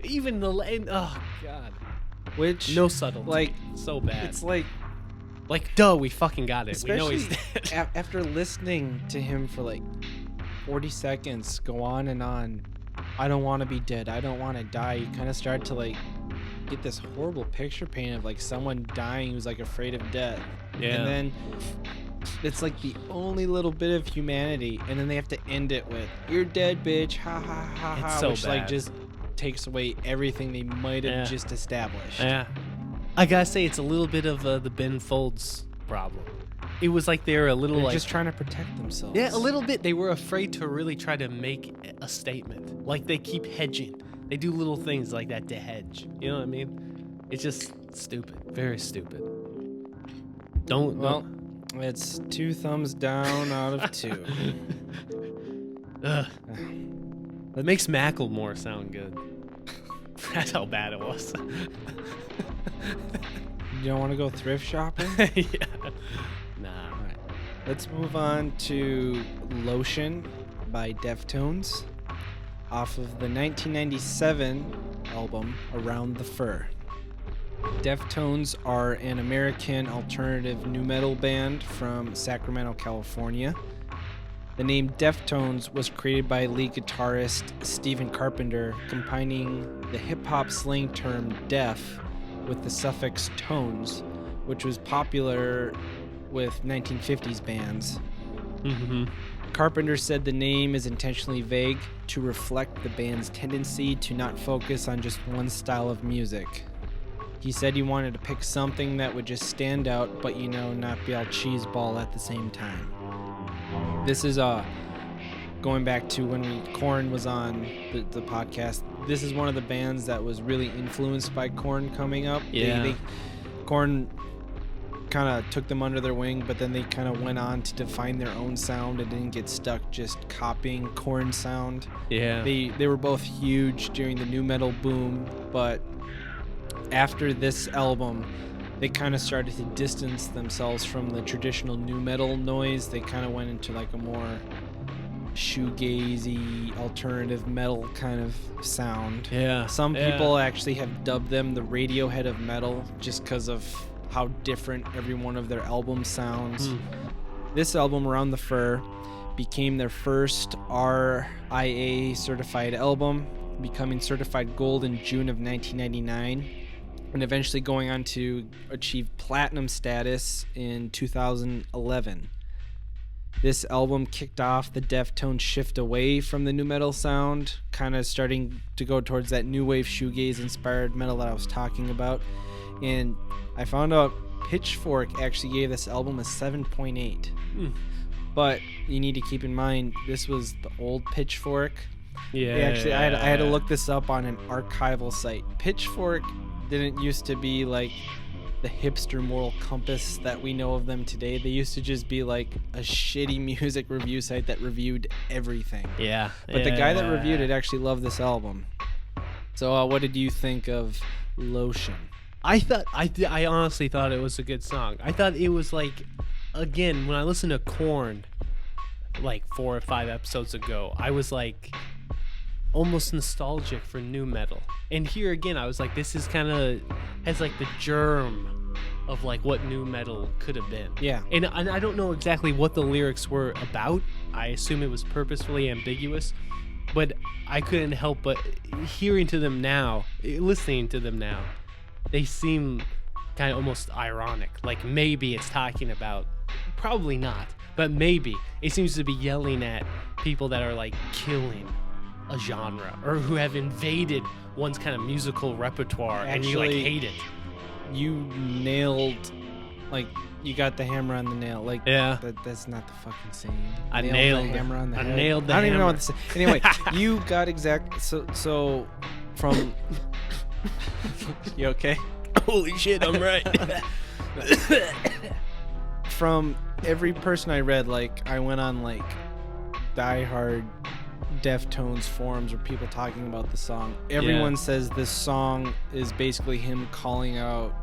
Even the end, oh God. Which, no subtlety. Like, so bad. It's like, duh, we fucking got it. Especially we know he's dead. After listening to him for like 40 seconds go on and on, "I don't want to be dead, I don't want to die," you kind of start to like get this horrible picture painted of like someone dying who's like afraid of death. Yeah. And then it's like the only little bit of humanity, and then they have to end it with, "You're dead, bitch, ha ha ha ha," so which bad. like just takes away everything they might have just established. Yeah. I gotta say, it's a little bit of the Ben Folds problem. It was like they're a little They're like just trying to protect themselves. Yeah, a little bit. They were afraid to really try to make a statement. Like, they keep hedging. They do little things like that to hedge. You know what I mean? It's just stupid. Very stupid. Well, it's 2 thumbs down out of 2. Ugh. That makes Macklemore sound good. That's how bad it was. You don't want to go thrift shopping? Yeah. Nah. All right. Let's move on to Lotion by Deftones, off of the 1997 album Around the Fur. Deftones are an American alternative nu metal band from Sacramento, California. The name Deftones was created by lead guitarist Stephen Carpenter, combining the hip-hop slang term def with the suffix tones, which was popular with 1950s bands. Mm-hmm. Carpenter said the name is intentionally vague to reflect the band's tendency to not focus on just one style of music. He said he wanted to pick something that would just stand out, but not be all cheeseball at the same time. This is going back to when Korn was on the podcast. This is one of the bands that was really influenced by Korn coming up. Yeah. Korn kind of took them under their wing, but then they kind of went on to define their own sound and didn't get stuck just copying Korn's sound. Yeah. They were both huge during the nu metal boom, but after this album, they kind of started to distance themselves from the traditional nu metal noise. They kind of went into like a more shoegazy alternative metal kind of sound. Yeah. Some people actually have dubbed them the Radiohead of metal just because of how different every one of their albums sounds. This album, Around the Fur, became their first RIA certified album, becoming certified gold in June of 1999, and eventually going on to achieve platinum status in 2011. This album kicked off the Deftones shift away from the nu metal sound, kind of starting to go towards that new wave shoegaze inspired metal that I was talking about. And I found out Pitchfork actually gave this album a 7.8. But you need to keep in mind, this was the old Pitchfork. Yeah. I had to look this up on an archival site. Pitchfork didn't used to be like the hipster moral compass that we know of them today. They used to just be like a shitty music review site that reviewed everything. Yeah. But the guy that reviewed it actually loved this album. So what did you think of Lotion? I honestly thought it was a good song. I thought it was like, again, when I listened to Korn like 4 or 5 episodes ago, I was like almost nostalgic for nu metal. And here again, I was like, this is kind of has like the germ of like what nu metal could have been. Yeah. And I don't know exactly what the lyrics were about. I assume it was purposefully ambiguous, but I couldn't help but listening to them now, they seem kind of almost ironic. Like maybe it's talking about, probably not, but maybe it seems to be yelling at people that are like killing a genre or who have invaded one's kind of musical repertoire. Actually, and you like hate it. You nailed, like, you got the hammer on the nail. Like, yeah. That's not the fucking saying. I nailed the hammer on the head. I nailed the I don't hammer. even know what to say. Anyway, you got exact. So from. You okay? Holy shit, I'm right. From every person I read, like, I went on like diehard Deftones forums where people talking about the song. Everyone says this song is basically him calling out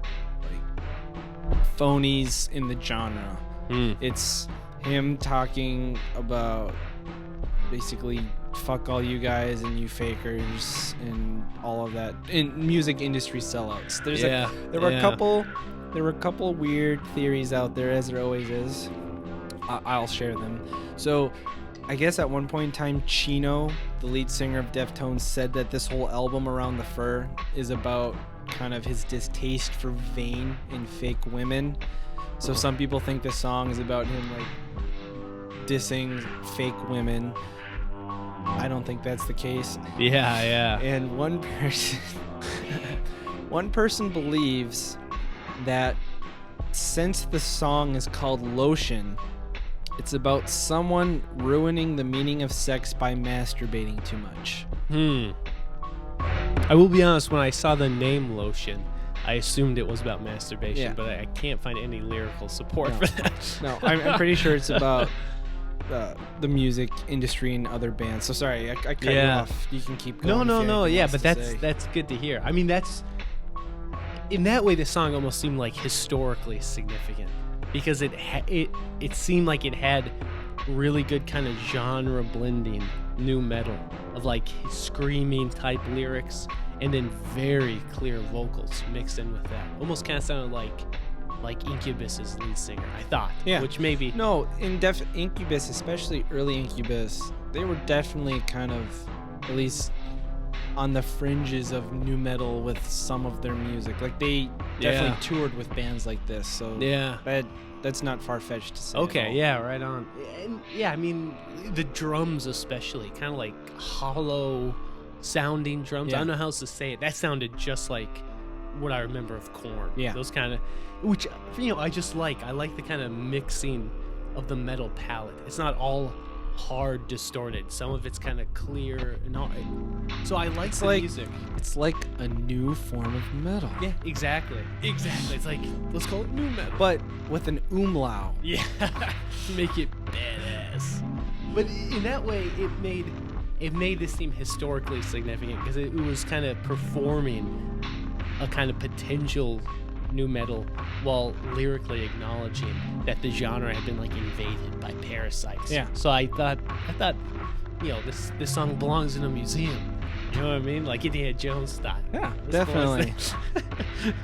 like phonies in the genre. It's him talking about basically fuck all you guys and you fakers and all of that in music industry sellouts. There were a couple weird theories out there, as there always is. I'll share them. So I guess at one point in time, Chino, the lead singer of Deftones, said that this whole album, Around the Fur, is about kind of his distaste for vain and fake women. So some people think this song is about him like dissing fake women. I don't think that's the case. Yeah. And one person believes that since the song is called Lotion, it's about someone ruining the meaning of sex by masturbating too much. I will be honest, when I saw the name Lotion, I assumed it was about masturbation, Yeah. but I can't find any lyrical support for that. No, I'm pretty sure it's about the music industry and other bands. So sorry, I cut you off. You can keep going. No. Yeah, but to say. that's good to hear. I mean, that's in that way the song almost seemed like historically significant because it seemed like it had really good kind of genre blending nu metal of like screaming type lyrics and then very clear vocals mixed in with that. Almost kind of sounded like Incubus's lead singer, I thought. Yeah. Which maybe... No, Incubus, especially early Incubus, they were definitely kind of, at least on the fringes of nu metal with some of their music. Like, they definitely toured with bands like this, so that's not far-fetched to say. Okay, yeah, right on. And yeah, I mean, the drums especially, kind of like hollow sounding drums. I don't know how else to say it. That sounded just like what I remember of Korn. Yeah. Those kind of, which, I just like. I like the kind of mixing of the metal palette. It's not all hard distorted. Some of it's kind of clear and all. So I like the music. It's like a new form of metal. Yeah, exactly. It's like, let's call it new metal. But with an umlaut. Yeah, make it badass. But in that way, it made this seem historically significant because it was kind of performing a kind of potential nu metal while lyrically acknowledging that the genre had been like invaded by parasites. Yeah. So I thought, this song belongs in a museum. You know what I mean? Like Indiana Jones style. Yeah, definitely.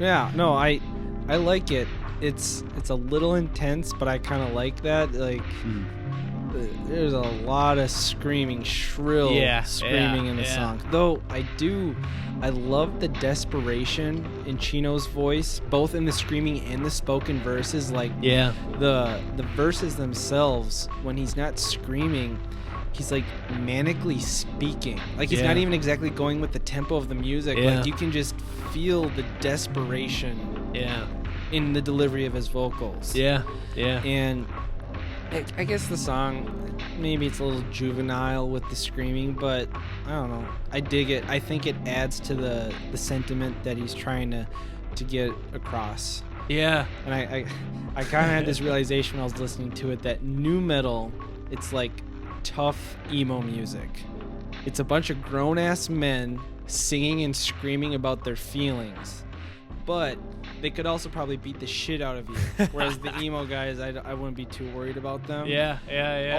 Yeah, no, I like it. It's a little intense, but I kind of like that. Like, there's a lot of screaming, shrill screaming in the song. Though I love the desperation in Chino's voice, both in the screaming and the spoken verses. Like, the verses themselves, when he's not screaming, he's like manically speaking. Like, he's not even exactly going with the tempo of the music. Like, you can just feel the desperation in the delivery of his vocals. And I guess the song, maybe it's a little juvenile with the screaming, but I don't know. I dig it. I think it adds to the sentiment that he's trying to get across. Yeah. And I kind of had this realization when I was listening to it that nu metal, it's like tough emo music. It's a bunch of grown-ass men singing and screaming about their feelings. But they could also probably beat the shit out of you. Whereas the emo guys, I wouldn't be too worried about them.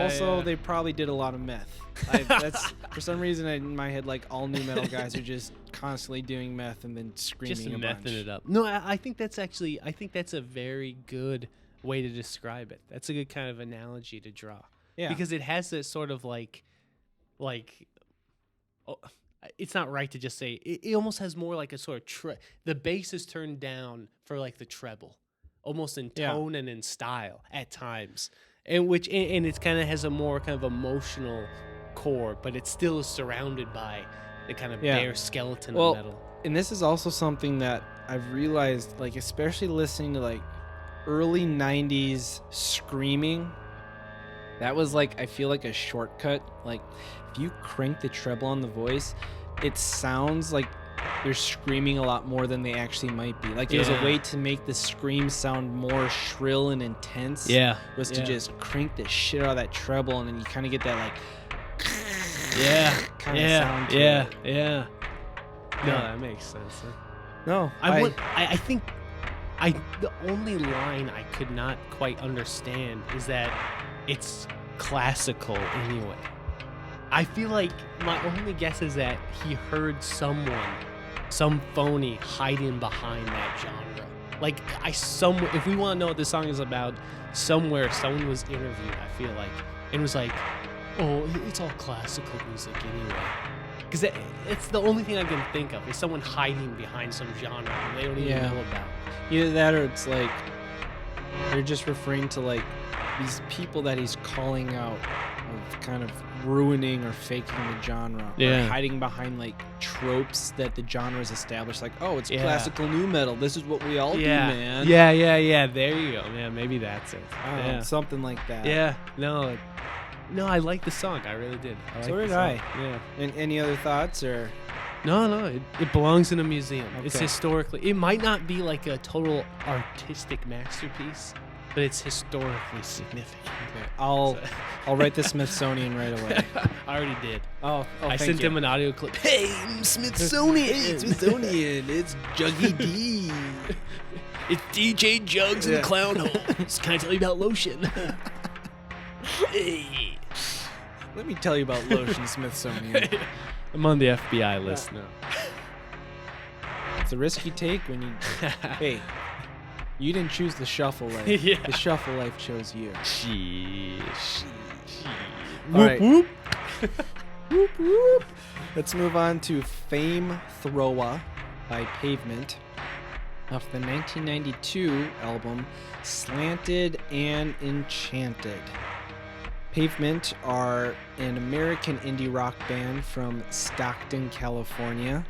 Also, they probably did a lot of meth. That's for some reason in my head, like, all nu metal guys are just constantly doing meth and then screaming just a bunch. mething it up. No, I think that's a very good way to describe it. That's a good kind of analogy to draw. Yeah. Because it has this sort of it's not right to just say it almost has more like a sort of the bass is turned down for like the treble, almost in tone and in style at times, and it kind of has a more kind of emotional core, but it still is surrounded by the kind of bare skeleton of metal. And this is also something that I've realized, like, especially listening to like early 90s screaming, that was like, I feel like a shortcut. Like, if you crank the treble on the voice, it sounds like they're screaming a lot more than they actually might be. Like, there's a way to make the scream sound more shrill and intense. To just crank the shit out of that treble, and then you kind of get that like kind of sound to it. No, that makes sense. No, I think the only line I could not quite understand is that it's classical anyway. I feel like my only guess is that he heard some phony hiding behind that genre. Like, if we want to know what this song is about, somewhere someone was interviewed, I feel like, and was like, oh, it's all classical music anyway. Because it's the only thing I can think of is someone hiding behind some genre that they don't even know about. Either that, or it's like they're just referring to like these people that he's calling out of kind of ruining or faking the genre, or hiding behind like tropes that the genre is established. Like, oh, it's classical nu metal. This is what we all do, man. Yeah. There you go. Yeah, maybe that's it. Something like that. Yeah. No, I like the song. I really did. So did I. Yeah. And any other thoughts or? No, it belongs in a museum. Okay. It's historically. It might not be like a total artistic masterpiece, but it's historically significant. Okay. I'll write the Smithsonian right away. I already did. I sent him an audio clip. Hey, Smithsonian. Hey, Smithsonian. It's Juggy D. It's DJ Juggs and the Clownhole. Can I tell you about Lotion? Hey. Let me tell you about Lotion, Smithsonian. I'm on the FBI list now. It's a risk you take when you. Hey, you didn't choose the shuffle life. Yeah. The shuffle life chose you. Sheesh. All right. Whoop, whoop, whoop. Let's move on to Fame Throwa by Pavement off the 1992 album Slanted and Enchanted. Pavement are an American indie rock band from Stockton, California.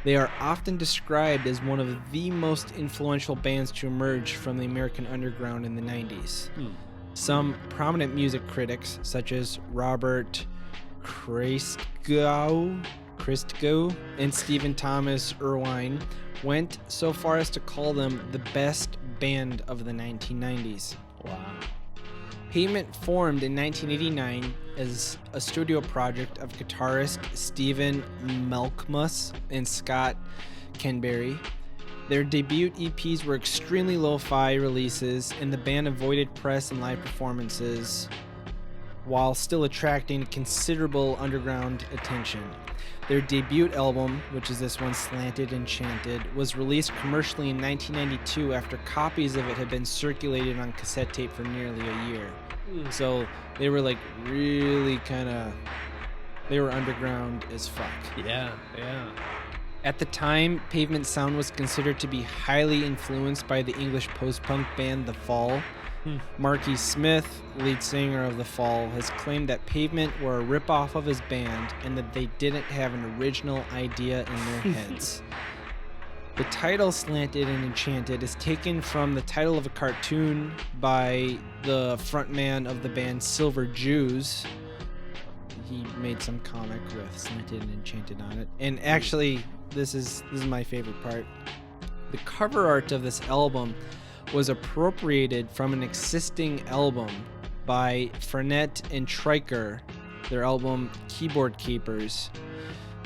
They are often described as one of the most influential bands to emerge from the American underground in the 90s. Some prominent music critics, such as Robert Christgau and Stephen Thomas Erlewine, went so far as to call them the best band of the 1990s. Wow. Pavement formed in 1989 as a studio project of guitarist Stephen Malkmus and Scott Kenberry. Their debut EPs were extremely lo-fi releases, and the band avoided press and live performances while still attracting considerable underground attention. Their debut album, which is this one, Slanted Enchanted, was released commercially in 1992 after copies of it had been circulated on cassette tape for nearly a year. So they were like really they were underground as fuck. Yeah. At the time, Pavement sound was considered to be highly influenced by the English post-punk band The Fall. Marky Smith, lead singer of The Fall, has claimed that Pavement were a rip-off of his band and that they didn't have an original idea in their heads. The title Slanted and Enchanted is taken from the title of a cartoon by the frontman of the band Silver Jews. He made some comic with Slanted and Enchanted on it. And actually, this is my favorite part. The cover art of this album was appropriated from an existing album by Fernet and Triker, their album Keyboard Keepers.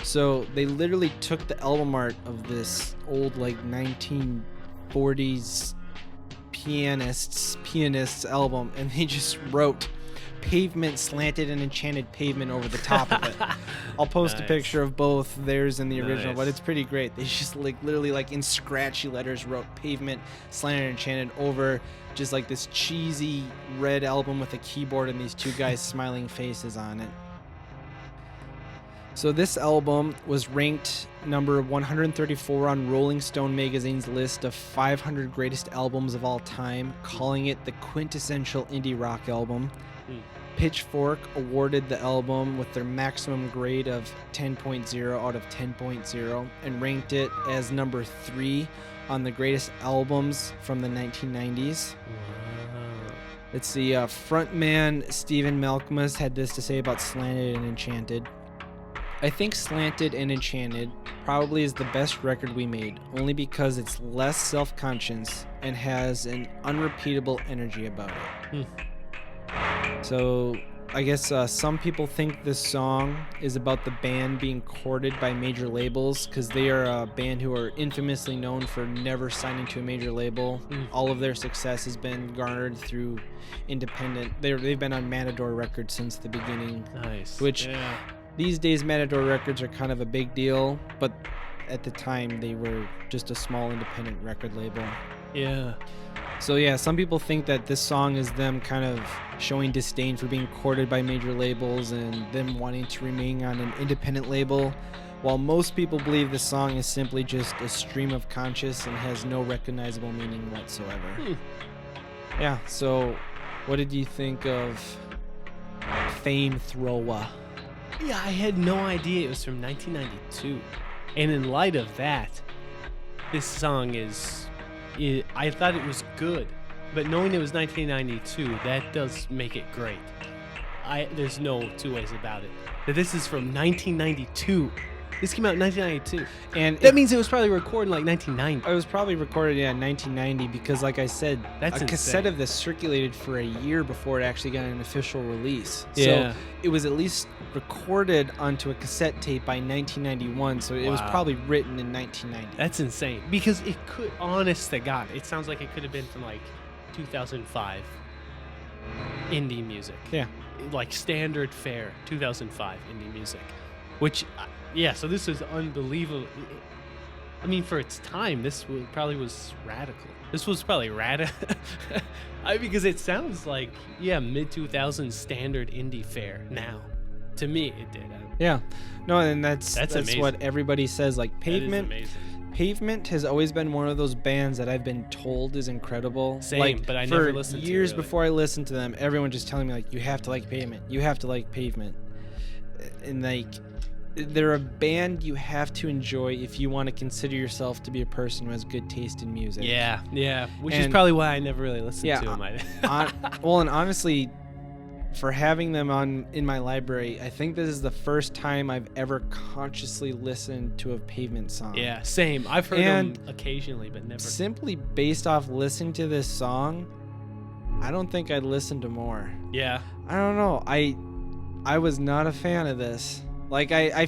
So they literally took the album art of this old 1940s pianists album, and they just wrote Pavement Slanted and Enchanted Pavement over the top of it. I'll post a picture of both theirs and the original, but it's pretty great. They just literally in scratchy letters wrote Pavement Slanted and Enchanted over just this cheesy red album with a keyboard and these two guys smiling faces on it. So this album was ranked number 134 on Rolling Stone magazine's list of 500 greatest albums of all time, calling it the quintessential indie rock album. Pitchfork awarded the album with their maximum grade of 10.0 out of 10.0 and ranked it as number 3 on the greatest albums from the 1990s. Wow. Let's see, frontman Stephen Malkmus had this to say about Slanted and Enchanted. I think Slanted and Enchanted probably is the best record we made, only because it's less self-conscious and has an unrepeatable energy about it. So I guess some people think this song is about the band being courted by major labels, because they are a band who are infamously known for never signing to a major label. All of their success has been garnered through independent. They've been on Matador Records since the beginning. Nice. Which these days Matador Records are kind of a big deal, but at the time they were just a small independent record label. Yeah. So yeah, some people think that this song is them kind of showing disdain for being courted by major labels and them wanting to remain on an independent label, while most people believe this song is simply just a stream of conscious and has no recognizable meaning whatsoever. Yeah, so what did you think of Fame Throwa? Yeah, I had no idea it was from 1992. And in light of that, this song I thought it was good, but knowing it was 1992, that does make it great. There's no two ways about it. But this is from 1992. This came out in 1992. And that means it was probably recorded in 1990. It was probably recorded in 1990 because, like I said, That's a cassette insane. of this circulated for a year before it actually got an official release. Yeah. So it was at least recorded onto a cassette tape by 1991, so it was probably written in 1990. That's insane. Because it could, honest to God, it sounds like it could have been from 2005 indie music. Yeah. Standard fare 2005 indie music. Which, so this is unbelievable. I mean, for its time, this probably was radical. This was probably radical. Because it sounds like, mid-2000s standard indie fare now. To me, it did. Yeah. No, and that's amazing. what everybody says. Like, Pavement. Pavement has always been one of those bands that I've been told is incredible. Same, like, but I never listened to it. Years really. before I listened to them, everyone just telling me, like, you have to like Pavement. You have to like Pavement. And, like, they're a band you have to enjoy if you want to consider yourself to be a person who has good taste in music. Yeah. Which is probably why I never really listened to them. Well, and honestly, for having them in my library, I think this is the first time I've ever consciously listened to a Pavement song. Yeah, same. I've heard them occasionally, but never. Simply based off listening to this song, I don't think I'd listen to more. Yeah. I don't know. I was not a fan of this. Like, I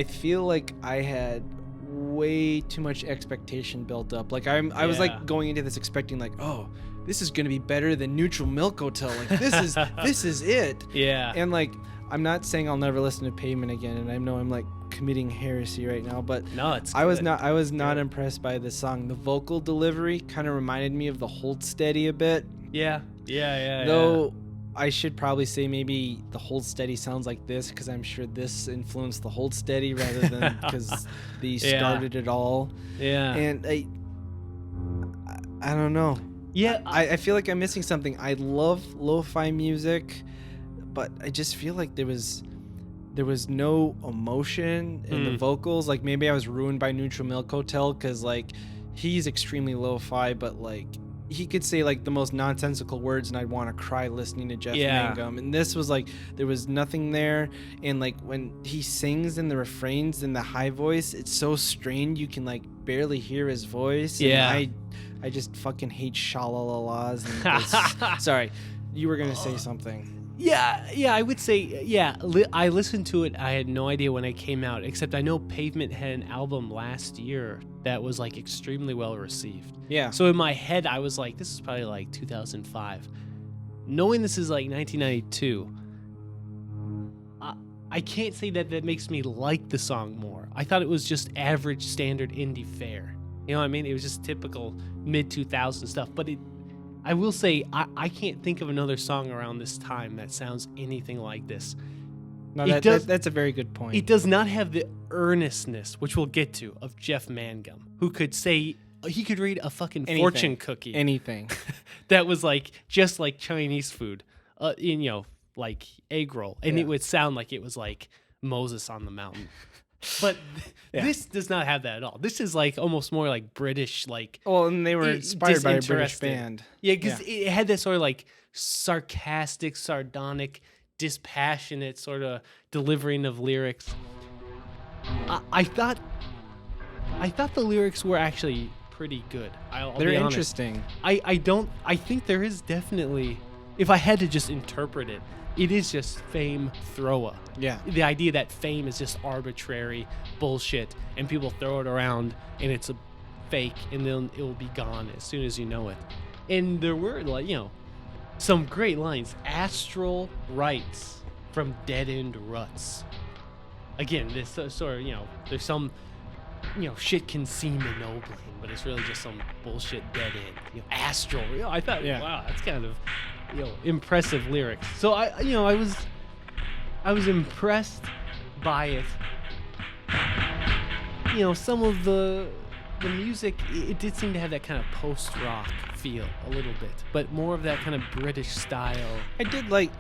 feel like I had way too much expectation built up. Like, I was like going into this expecting, like, oh, this is gonna be better than Neutral Milk Hotel. Like, this is it. Yeah. And, like, I'm not saying I'll never listen to Pavement again, and I know I'm like committing heresy right now, but no, it's good. I was not impressed by this song. The vocal delivery kind of reminded me of the Hold Steady a bit. Yeah. Though I should probably say maybe the Hold Steady sounds like this, because I'm sure this influenced the Hold Steady rather than because they started it all. Yeah. And I don't know. Yeah. I feel like I'm missing something. I love lo-fi music, but I just feel like there was no emotion in the vocals. Like, maybe I was ruined by Neutral Milk Hotel, because, like, he's extremely lo-fi, but, like, he could say, like, the most nonsensical words and I'd want to cry listening to Jeff Mangum. And this was like, there was nothing there. And, like, when he sings in the refrains in the high voice, it's so strained you can, like, barely hear his voice. Yeah. And I just fucking hate shalalalas. And sorry, you were gonna say something. Yeah, I would say, I listened to it. I had no idea when it came out, except I know Pavement had an album last year that was, like, extremely well received. Yeah. So in my head, I was like, this is probably like 2005. Knowing this is like 1992, I can't say that makes me like the song more. I thought it was just average standard indie fare. You know what I mean? It was just typical mid-2000s stuff. But I will say, I can't think of another song around this time that sounds anything like this. No, that's a very good point. It does not have the earnestness, which we'll get to, of Jeff Mangum, who could say, he could read a fucking fortune cookie. Anything. That was like, just like Chinese food, like egg roll. And it would sound like it was like Moses on the mountain. But this does not have that at all. This is like almost more like British, like. Well, and they were inspired by a British band. Yeah, because it had that sort of like sarcastic, sardonic, dispassionate sort of delivering of lyrics. I thought the lyrics were actually pretty good. They're be honest. interesting. I think there is definitely, if I had to just interpret it, it is just fame Throwa. Yeah. The idea that fame is just arbitrary bullshit and people throw it around and it's a fake and then it will be gone as soon as you know it. And there were, like, some great lines. Astral rights from dead end ruts. Again, this sort of, there's some, shit can seem ennobling, but it's really just some bullshit dead end. Astral. I thought, wow, that's kind of, impressive lyrics. So I was impressed by it. Some of the music, it did seem to have that kind of post-rock feel a little bit, but more of that kind of British style. I did like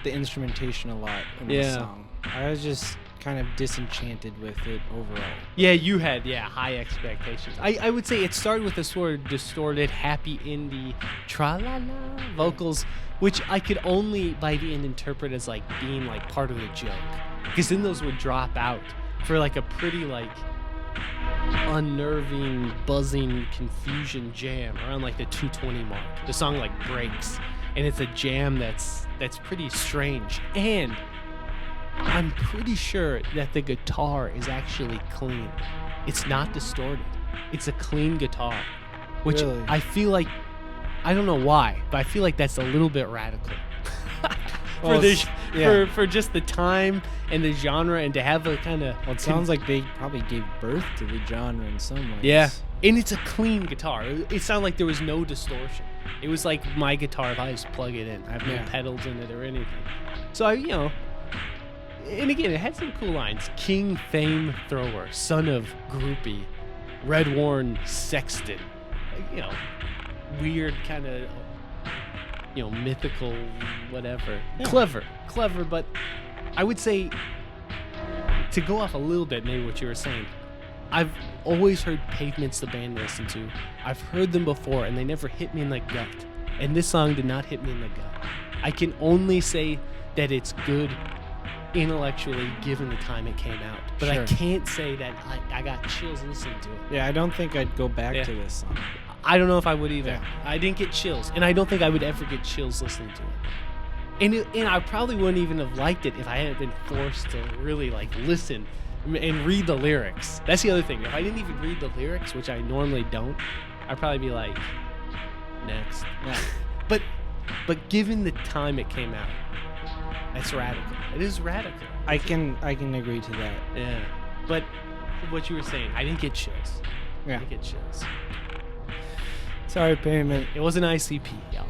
the instrumentation a lot in this song. I was just kind of disenchanted with it overall. Yeah, you had high expectations. I would say it started with a sort of distorted, happy indie tra-la-la vocals, which I could only by the end interpret as like being like part of the joke, because then those would drop out for like a pretty like unnerving, buzzing confusion jam around like the 2:20 mark. The song like breaks, and it's a jam that's pretty strange. And I'm pretty sure that the guitar is actually clean. It's not distorted. It's a clean guitar, which I feel like, I don't know why, but I feel like that's a little bit radical. for for just the time and the genre, and to have a kind of. Well, it sounds like they probably gave birth to the genre in some ways. Yeah, and it's a clean guitar. It sounded like there was no distortion. It was like my guitar if I just plug it in. I have no pedals in it or anything. So and again, it had some cool lines. King, fame, thrower, son of groupie, red worn sexton. Weird kind of, mythical, whatever. Yeah. Clever, but I would say, to go off a little bit, maybe what you were saying, I've always heard Pavement's the band to listen to. I've heard them before, and they never hit me in the gut. And this song did not hit me in the gut. I can only say that it's good intellectually given the time it came out. But I can't say that I got chills listening to it. Yeah, I don't think I'd go back to this song. I don't know if I would either. Yeah. I didn't get chills, and I don't think I would ever get chills listening to it. And I probably wouldn't even have liked it if I hadn't been forced to really listen and read the lyrics. That's the other thing. If I didn't even read the lyrics, which I normally don't, I'd probably be like, next. Yeah. But given the time it came out, that's radical. It is radical. I can agree to that. Yeah. But what you were saying, I didn't get chills. Yeah. I didn't get chills. Sorry, Pavement. It was an ICP, y'all.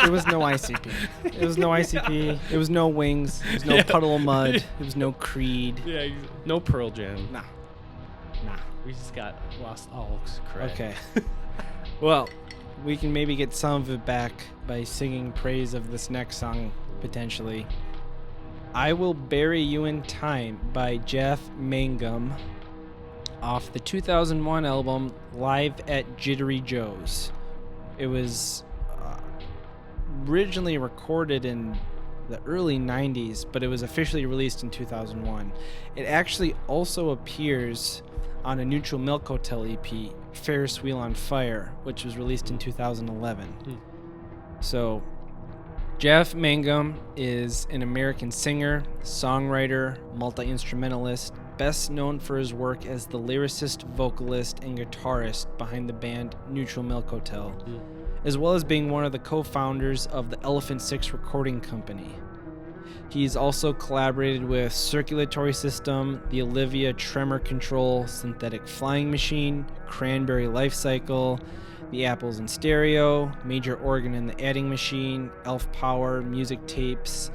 It was no ICP. It was no ICP. It was no Wings. It was no Puddle of Mud. It was no Creed. Yeah, no Pearl Jam. Nah. We just got lost all credit. Okay. Well, we can maybe get some of it back by singing praise of this next song, potentially. I Will Bury You in Time by Jeff Mangum, off the 2001 album Live at Jittery Joe's. It was originally recorded in the early 90s, but it was officially released in 2001. It actually also appears on a Neutral Milk Hotel EP, Ferris Wheel on Fire, which was released in 2011. So Jeff Mangum is an American singer, songwriter, multi-instrumentalist, best known for his work as the lyricist, vocalist, and guitarist behind the band Neutral Milk Hotel, as well as being one of the co-founders of the Elephant Six recording company. He's also collaborated with Circulatory System, the Olivia Tremor Control, Synthetic Flying Machine, Cranberry Life Cycle, The Apples in Stereo, Major Organ and the Adding Machine, Elf Power, Music Tapes,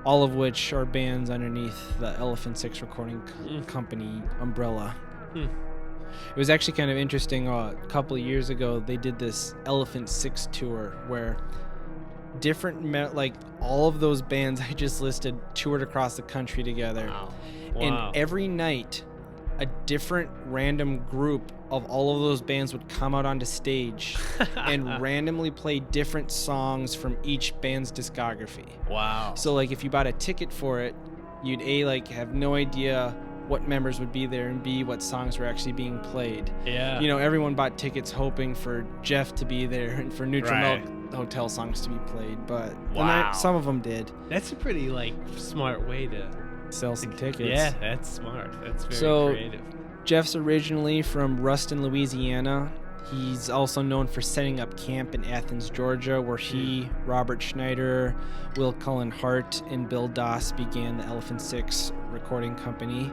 all of which are bands underneath the Elephant Six recording company umbrella. It was actually kind of interesting. A couple of years ago, they did this Elephant Six tour where all of those bands I just listed toured across the country together. Wow. And every night, a different random group of all of those bands would come out onto stage and randomly play different songs from each band's discography. Wow. So if you bought a ticket for it, you'd have no idea what members would be there, and B, what songs were actually being played. Yeah. Everyone bought tickets hoping for Jeff to be there and for Neutral Milk Hotel songs to be played, but some of them did. That's a pretty smart way to sell some tickets. Yeah, that's smart. That's very creative. Jeff's originally from Ruston, Louisiana. He's also known for setting up camp in Athens, Georgia, where he, Robert Schneider, Will Cullen Hart, and Bill Doss began the Elephant Six recording company.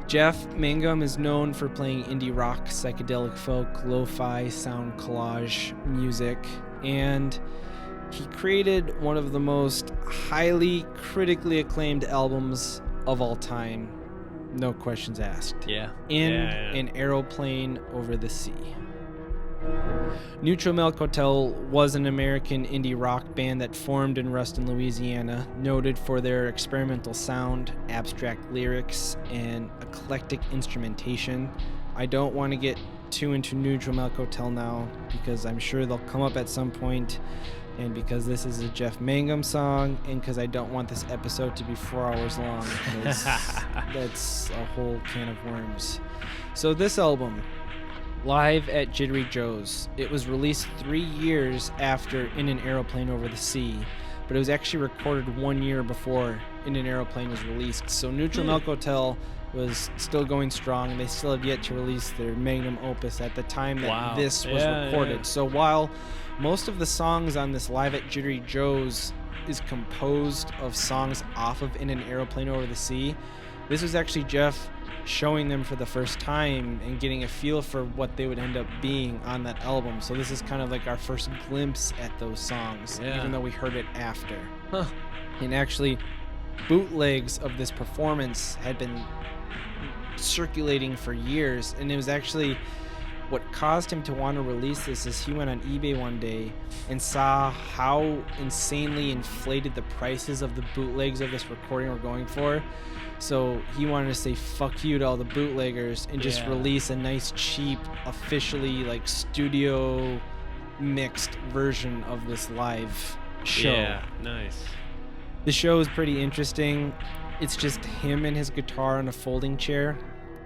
Jeff Mangum is known for playing indie rock, psychedelic folk, lo-fi, sound collage music, and he created one of the most highly critically acclaimed albums of all time, no questions asked. Yeah. An Aeroplane Over the Sea. Neutral Milk Hotel was an American indie rock band that formed in Ruston, Louisiana, noted for their experimental sound, abstract lyrics, and eclectic instrumentation. I don't want to get too into Neutral Milk Hotel now, because I'm sure they'll come up at some point, and because this is a Jeff Mangum song, and because I don't want this episode to be 4 hours long, because that's a whole can of worms. So this album, Live at Jittery Joe's, it was released 3 years after In an Aeroplane Over the Sea, but it was actually recorded 1 year before In an Aeroplane was released. So Neutral Milk Hotel was still going strong. They still have yet to release their magnum opus at the time that this was recorded. So while most of the songs on this Live at Jittery Joe's is composed of songs off of In an Aeroplane Over the Sea. This was actually Jeff showing them for the first time and getting a feel for what they would end up being on that album. So this is kind of like our first glimpse at those songs, even though we heard it after. Huh. And actually, bootlegs of this performance had been circulating for years, and it was actually what caused him to want to release this is he went on eBay one day and saw how insanely inflated the prices of the bootlegs of this recording were going for. So he wanted to say fuck you to all the bootleggers and just release a nice, cheap, officially like studio mixed version of this live show. Yeah, nice. The show is pretty interesting. It's just him and his guitar on a folding chair.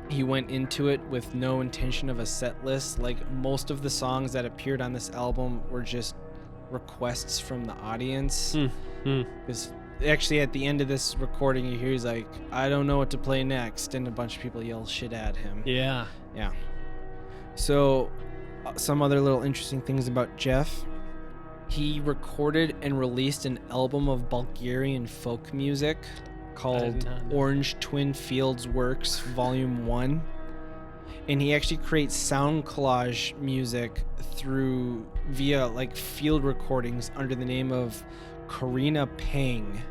He went into it with no intention of a set list. Like most of the songs that appeared on this album were just requests from the audience. Because actually at the end of this recording you hear he's like, I don't know what to play next, and a bunch of people yell shit at him. Yeah. So some other little interesting things about Jeff. He recorded and released an album of Bulgarian folk music called Orange Twin Fields Works Volume 1. And he actually creates sound collage music via like field recordings under the name of Karina Pang.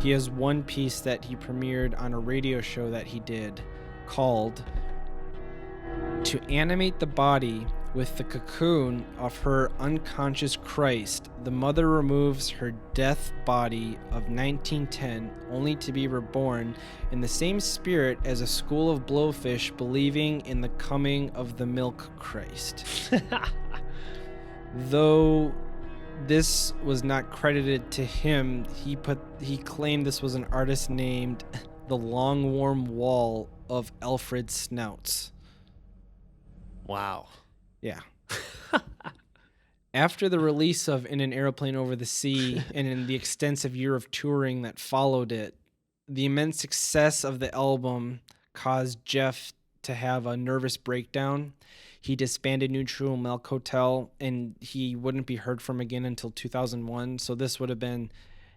He has one piece that he premiered on a radio show that he did called To Animate the Body with the Cocoon of Her Unconscious Christ, the mother removes her death body of 1910 only to be reborn in the same spirit as a school of blowfish believing in the coming of the milk Christ. Though this was not credited to him, he claimed this was an artist named The Long Warm Wall of Alfred Snouts. Wow. Yeah. After the release of In an Aeroplane Over the Sea and in the extensive year of touring that followed it, the immense success of the album caused Jeff to have a nervous breakdown. He disbanded Neutral Milk Hotel, and he wouldn't be heard from again until 2001. So this would have been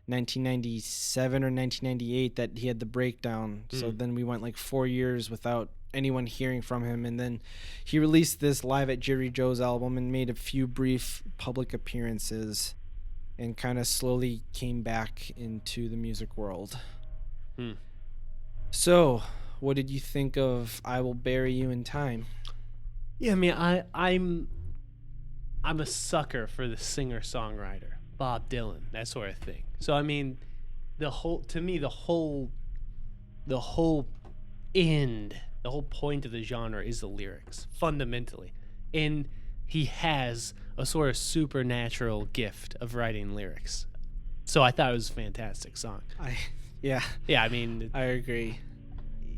1997 or 1998 that he had the breakdown. So then we went like 4 years without anyone hearing from him, and then he released this Live at Jerry Joe's album and made a few brief public appearances and kind of slowly came back into the music world. So what did you think of I Will Bury You in Time? Yeah, I mean, I'm a sucker for the singer-songwriter, Bob Dylan, that sort of thing. So I mean, the whole point of the genre is the lyrics, fundamentally. And he has a sort of supernatural gift of writing lyrics. So I thought it was a fantastic song. Yeah, I mean, I agree.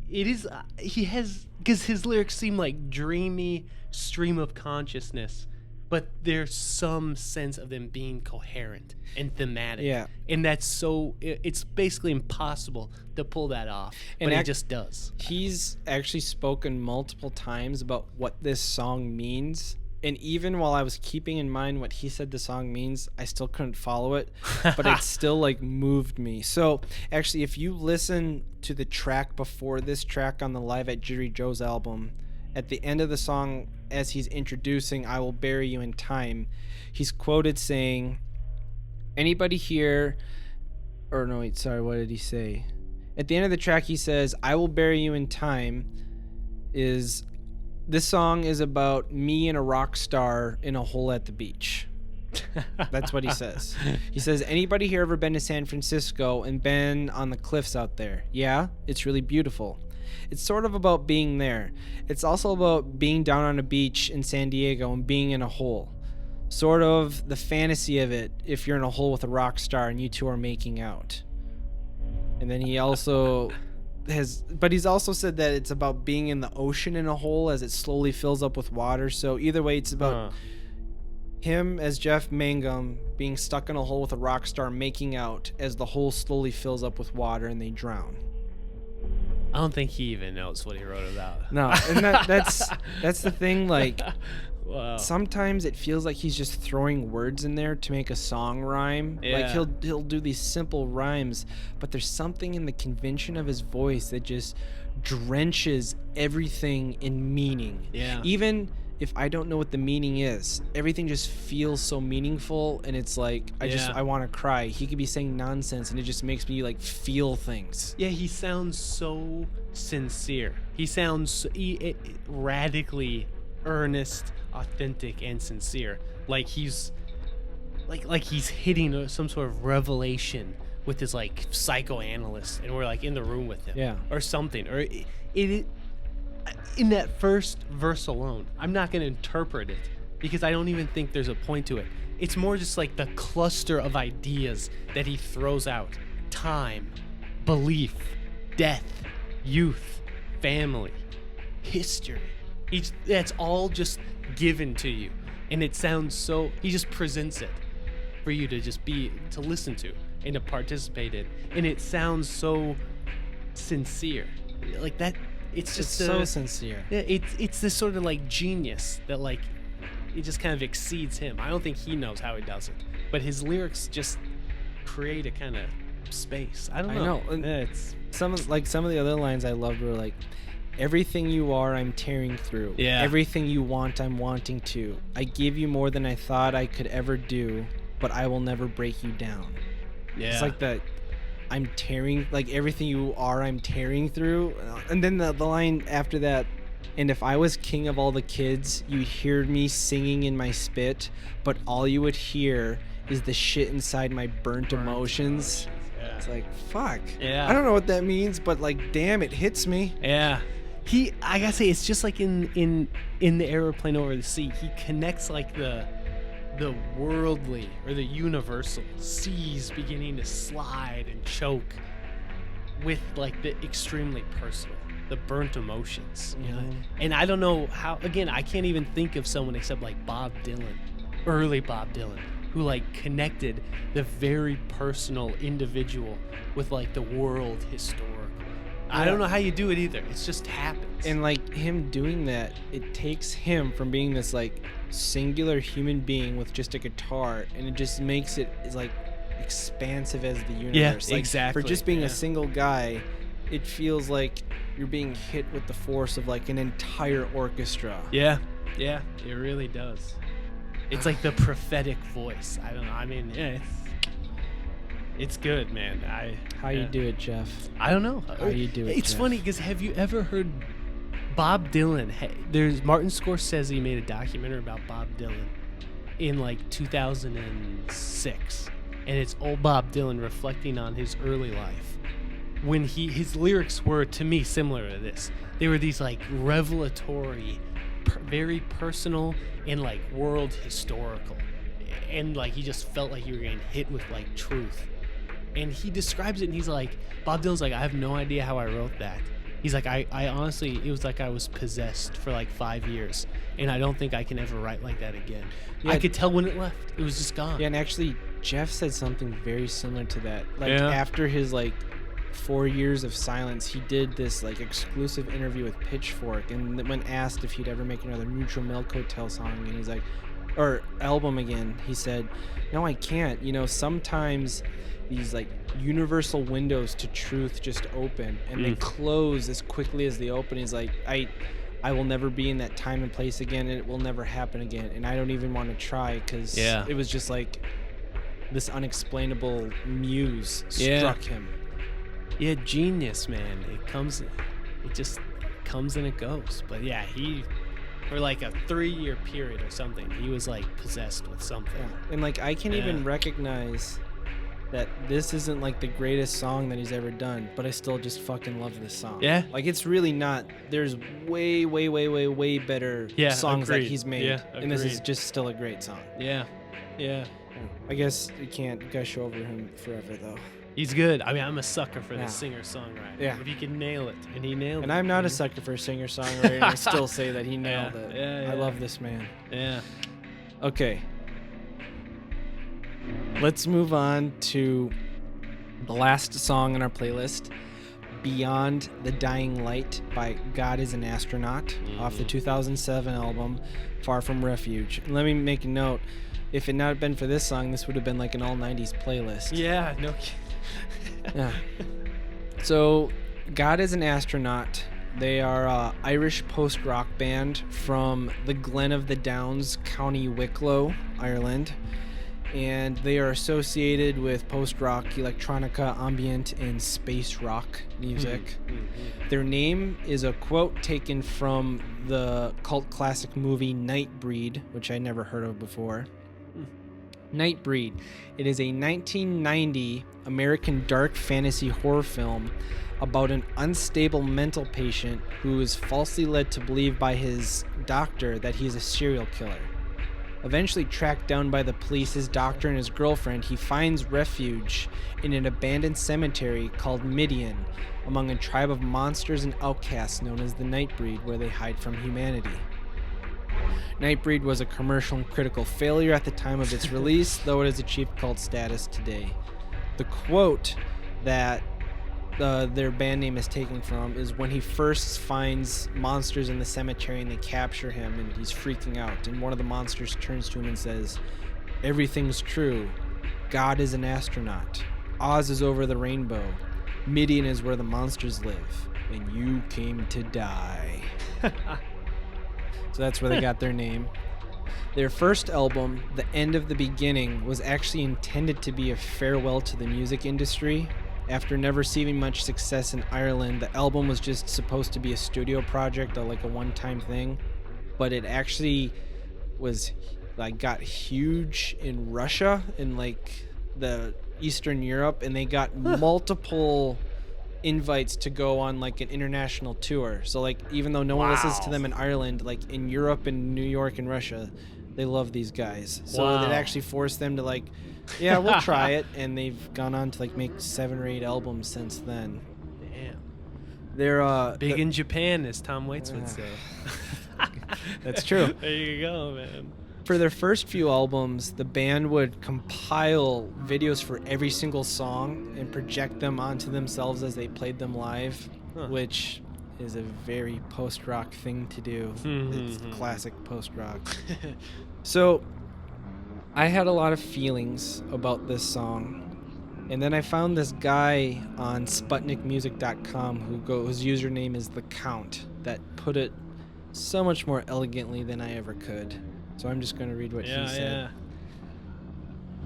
It is, he has, because his lyrics seem like dreamy stream of consciousness, but there's some sense of them being coherent and thematic. Yeah. And that's so, it's basically impossible to pull that off, but he just does. He's actually spoken multiple times about what this song means. And even while I was keeping in mind what he said the song means, I still couldn't follow it, but it still like moved me. So actually, if you listen to the track before this track on the Live at Jerry Joe's album, at the end of the song, as he's introducing I Will Bury You in Time, he's quoted saying, anybody here, or no, wait, sorry, what did he say? At the end of the track, he says, I Will Bury You in Time this song is about me and a rock star in a hole at the beach. That's what he says. He says, anybody here ever been to San Francisco and been on the cliffs out there? Yeah, it's really beautiful. It's sort of about being there. It's also about being down on a beach in San Diego and being in a hole. Sort of the fantasy of it if you're in a hole with a rock star and you two are making out. And then he also he's also said that it's about being in the ocean in a hole as it slowly fills up with water. So either way, it's about him as Jeff Mangum being stuck in a hole with a rock star making out as the hole slowly fills up with water and they drown. I don't think he even knows what he wrote about. No, and that's the thing. Like, Wow. Sometimes it feels like he's just throwing words in there to make a song rhyme. Yeah. Like he'll do these simple rhymes, but there's something in the convention of his voice that just drenches everything in meaning. Yeah. Even if I don't know what the meaning is, everything just feels so meaningful, and it's like I want to cry. He could be saying nonsense, and it just makes me like feel things. Yeah, he sounds so sincere. He sounds radically earnest, authentic, and sincere. Like he's like he's hitting some sort of revelation with his like psychoanalyst, and we're like in the room with him. Yeah. Or something. Or it in that first verse alone, I'm not going to interpret it because I don't even think there's a point to it. It's more just like the cluster of ideas that he throws out. Time, belief, death, youth, family, history. That's all just given to you. And it sounds so, he just presents it for you to listen to and to participate in. And it sounds so sincere. Like that. It's just so sincere. Yeah, it's this sort of like genius that like it just kind of exceeds him. I don't think he knows how he does it, but his lyrics just create a kind of space. I don't know. I know. Yeah, it's some of the other lines I loved were like, everything you are, I'm tearing through. Yeah. Everything you want, I'm wanting to. I give you more than I thought I could ever do, but I will never break you down. yeah. It's like that. I'm tearing, like everything you are, I'm tearing through. And then the line after that, and if I was king of all the kids, you'd hear me singing in my spit, but all you would hear is the shit inside my burnt emotions. Yeah. It's like, fuck. Yeah. I don't know what that means, but like, damn, it hits me. Yeah. I gotta say, it's just like in the aeroplane over the sea, he connects like the worldly or the universal seas beginning to slide and choke with like the extremely personal, the burnt emotions. You know? And I don't know how, again, I can't even think of someone except like Bob Dylan, early Bob Dylan, who like connected the very personal individual with like the world historical. I don't know how you do it either. It just happens. And like him doing that, it takes him from being this like singular human being with just a guitar, and it just makes it as like expansive as the universe. Yeah, like, exactly. For just being a single guy, it feels like you're being hit with the force of like an entire orchestra. Yeah, it really does. It's like the prophetic voice. I don't know. I mean, yeah, it's good, man. How you do it, Jeff? I don't know. How you do it, It's Jeff? funny because have you ever heard Bob Dylan? There's Martin Scorsese made a documentary about Bob Dylan in like 2006, and it's old Bob Dylan reflecting on his early life when his lyrics were, to me, similar to this. They were these like revelatory, very personal and like world historical, and like he just felt like you were getting hit with like truth. And he describes it, and he's like, Bob Dylan's like, I have no idea how I wrote that. He's like, I honestly, it was like I was possessed for like 5 years, and I don't think I can ever write like that again. Yeah. I could tell when it left. It was just gone. Yeah, and actually, Jeff said something very similar to that. Like Yeah. after his like 4 years of silence, he did this like exclusive interview with Pitchfork, and when asked if he'd ever make another Neutral Milk Hotel song, and he's like, or album again, he said, no, I can't. You know, sometimes these like universal windows to truth just open, and they close as quickly as they open. He's like, I will never be in that time and place again, and it will never happen again, and I don't even want to try, because it was just like this unexplainable muse struck him. Yeah, genius, man. It just comes and it goes. But yeah, for like a 3-year period or something, he was like possessed with something. Yeah. And like I can't even recognize that this isn't like the greatest song that he's ever done, but I still just fucking love this song. Yeah. Like it's really not. There's way better songs that he's made. Yeah, and this is just still a great song. Yeah. I guess you can't gush over him forever though. He's good. I mean, I'm a sucker for the singer-songwriter. Yeah. If you can nail it, and he nailed it. And I'm not a sucker for singer-songwriter, and I still say that he nailed it. Yeah. I love this man. Yeah. Okay. Let's move on to the last song on our playlist, Beyond the Dying Light by God is an Astronaut off the 2007 album Far From Refuge. And let me make a note. If it not been for this song, this would have been like an all 90s playlist. Yeah, no. Yeah. So, God is an Astronaut. They are an Irish post-rock band from the Glen of the Downs, County Wicklow, Ireland. And they are associated with post-rock, electronica, ambient, and space rock music. Their name is a quote taken from the cult classic movie Nightbreed, which I never heard of before. Nightbreed. It is a 1990 American dark fantasy horror film about an unstable mental patient who is falsely led to believe by his doctor that he is a serial killer. Eventually tracked down by the police, his doctor and his girlfriend, he finds refuge in an abandoned cemetery called Midian, among a tribe of monsters and outcasts known as the Nightbreed, where they hide from humanity. Nightbreed was a commercial and critical failure at the time of its release, though it has achieved cult status today. The quote that their band name is taken from is when he first finds monsters in the cemetery and they capture him and he's freaking out, and one of the monsters turns to him and says, "Everything's true. God is an astronaut. Oz is over the rainbow. Midian is where the monsters live, and you came to die." So that's where they got their name. Their first album, The End of the Beginning, was actually intended to be a farewell to the music industry. After never receiving much success in Ireland, the album was just supposed to be a studio project, or like a one-time thing. But it actually was like got huge in Russia and like the Eastern Europe, and they got multiple invites to go on like an international tour. So like even though no one listens to them in Ireland, like in Europe and New York and Russia, they love these guys. So it actually forced them to like, yeah, we'll try it, and they've gone on to like make 7 or 8 albums since then. Damn. They're big in Japan, as Tom Waits would say. That's true. There you go, man. For their first few albums, the band would compile videos for every single song and project them onto themselves as they played them live, which is a very post-rock thing to do. It's classic post-rock. So I had a lot of feelings about this song, and then I found this guy on SputnikMusic.com whose username is The Count, that put it so much more elegantly than I ever could. So I'm just going to read what he said. Yeah.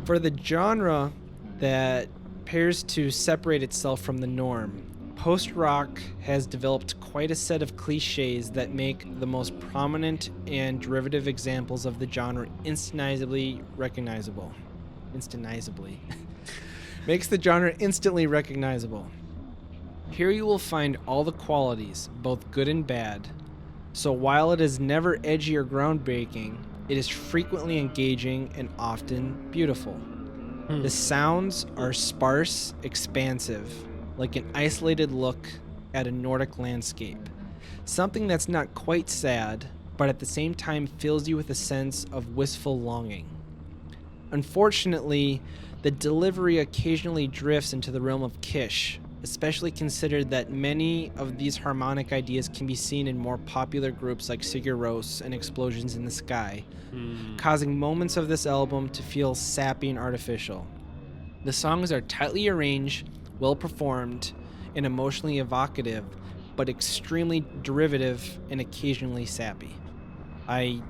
For the genre that appears to separate itself from the norm, post-rock has developed quite a set of cliches that make the most prominent and derivative examples of the genre instantly recognizable. Makes the genre instantly recognizable. Here you will find all the qualities, both good and bad. So while it is never edgy or groundbreaking, it is frequently engaging and often beautiful. The sounds are sparse, expansive, like an isolated look at a Nordic landscape. Something that's not quite sad, but at the same time fills you with a sense of wistful longing. Unfortunately, the delivery occasionally drifts into the realm of kitsch, especially considered that many of these harmonic ideas can be seen in more popular groups like Sigur Rós and Explosions in the Sky, causing moments of this album to feel sappy and artificial. The songs are tightly arranged, well performed, and emotionally evocative, but extremely derivative and occasionally sappy. I